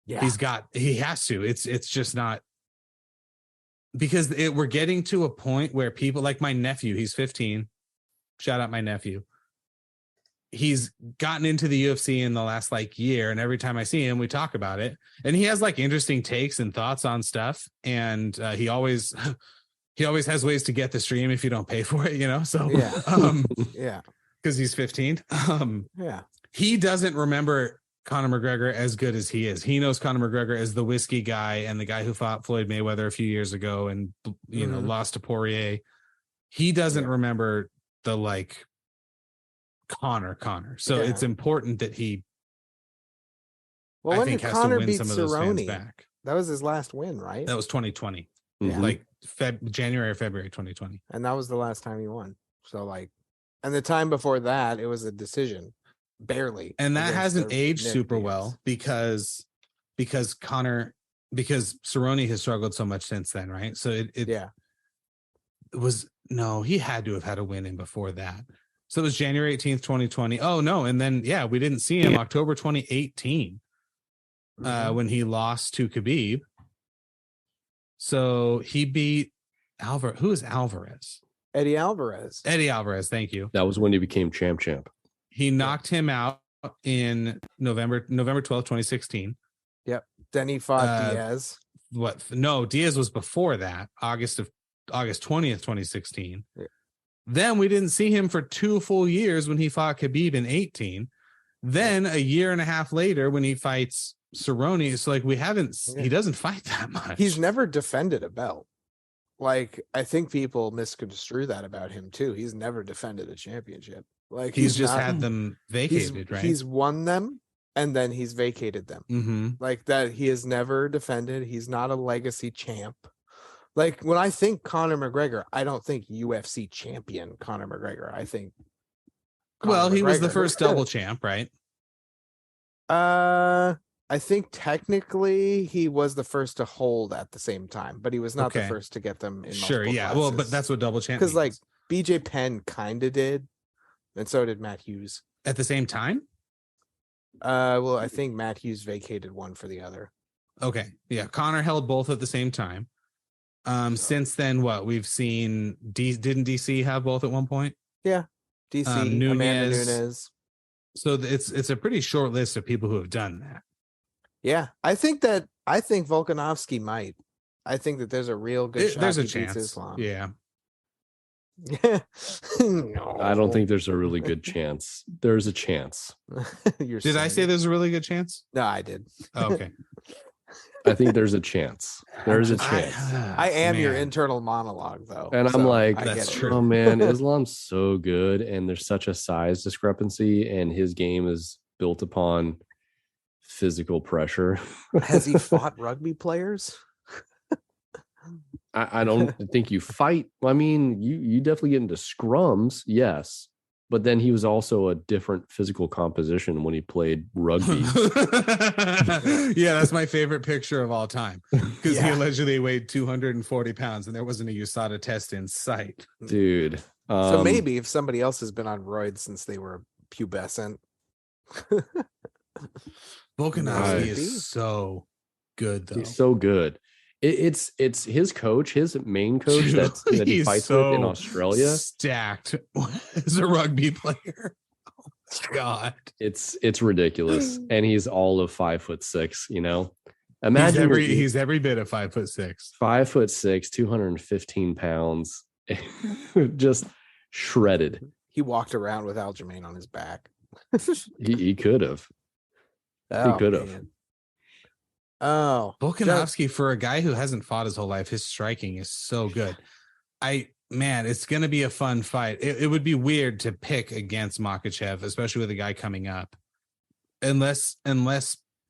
Yeah. He has to. It's just not, because we're getting to a point where people like my nephew, he's 15. Shout out my nephew. He's gotten into the UFC in the last like year, and every time I see him, we talk about it, and he has like interesting takes and thoughts on stuff, and he always has ways to get the stream if you don't pay for it, so Yeah. Yeah. because he's 15. Yeah. He doesn't remember Conor McGregor as good as he is. He knows Conor McGregor as the whiskey guy and the guy who fought Floyd Mayweather a few years ago and lost to Poirier. He doesn't remember the like Conor. So it's important that he. Well, I when think did has Conor to win beat some of those fans Cerrone? back. That was his last win, right? That was 2020, Mhm. like January or February 2020. And that was the last time he won. So like, and the time before that, it was a decision, barely. And that against hasn't the aged Nick super Diaz. well because Cerrone has struggled so much since then, right? So it was, no, he had to have had a win in before that. So it was January 18th, 2020. Oh no, and then we didn't see him October 2018 when he lost to Khabib. So he beat Alvarez. Who is Alvarez? Eddie Alvarez. Eddie Alvarez, thank you. That was when he became champ. He knocked him out in November 12th, 2016. Then he fought Diaz. No, Diaz was before that, August 20th, 2016. Yeah. Then we didn't see him for 2 full years when he fought Khabib in 18. Then a year and a half later when he fights Cerrone, it's like he doesn't fight that much. He's never defended a belt. Like, I think people misconstrue that about him too. He's never defended a championship. Like he's just not- had them vacated, right? He's won them, and then he's vacated them. Mm-hmm. Like that, he has never defended. He's not a legacy champ. Like when I think Conor McGregor, I don't think UFC champion Conor McGregor. I think. Well, he was the McGregor. first double champ, right? I think technically he was the first to hold at the same time, but he was not the Okay. first to get them in. Sure, multiple yeah. Well, but classes. that's what double champ Because like means. BJ Penn kind of did, and so did Matt Hughes. At the same time? Well, I think Matt Hughes vacated one for the other. Okay. Yeah. Connor held both at the same time. Since then, what we've seen, didn't DC have both at one point? DC, Amanda Nunes. Nunes. So it's a pretty short list of people who have done that. Yeah, I think Volkanovski might. I think that there's a real good shot. There's a he beats chance. Islam. Yeah. No. I don't think there's a really good chance. There's a chance. Did I say there's a really good chance? No, I did. Oh, okay. I think there's a chance. There's a chance. I am your Man. internal monologue, though. And I'm so like, I that's get it. true. Oh man, Islam's so good, and there's such a size discrepancy, and his game is built upon physical pressure. Has he fought rugby players? I don't think you fight. I mean, you definitely get into scrums, yes, but then he was also a different physical composition when he played rugby. Yeah, that's my favorite picture of all time because he Yeah. allegedly weighed 240 pounds and there wasn't a USADA test in sight. Dude. So maybe if somebody else has been on roids since they were pubescent. Volkanovski Maybe. is so good, though. he's so good. It's his coach, his main coach Dude, that he he's fights with in so Australia. Stacked as a rugby player. Oh my God. It's ridiculous, and he's all of 5'6". You know, imagine He's every bit of 5'6". 5'6", 215 pounds, just shredded. He walked around with Aljamain on his back. He could have. Oh, could have. man. Oh, Volkanovski, for a guy who hasn't fought his whole life, his striking is so good. It's going to be a fun fight. It would be weird to pick against Makhachev, especially with a guy coming up. Unless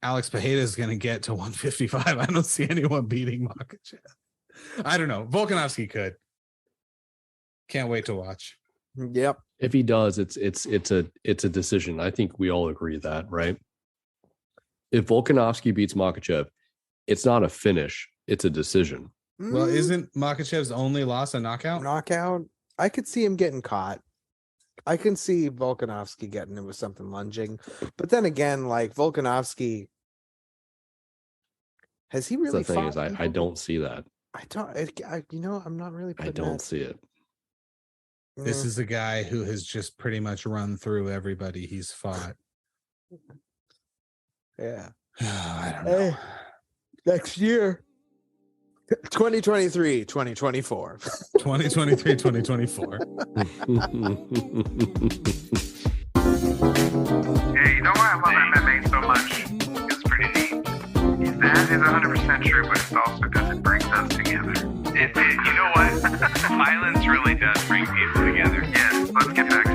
Alex Pereira is going to get to 155. I don't see anyone beating Makhachev. I don't know. Volkanovski could. Can't wait to watch. Yep. If he does, it's a decision. I think we all agree that, right? If Volkanovski beats Makhachev, it's not a finish, it's a decision. Well, isn't Makhachev's only loss a knockout? Knockout? I could see him getting caught. I can see Volkanovski getting him with something lunging. But then again, like Volkanovski, has he really The thing fought is, I people? don't see that. I'm not really I putting don't that- see it. This Mm. is a guy who has just pretty much run through everybody he's fought. Yeah. I don't know. Hey, next year. 2023, 2024. 2023, 2024. Yeah, you know why I love MMA so much? It's pretty neat. That is 100% true, but it's also because it brings us together. You know what? Violence really does bring people together. Yes, let's get back to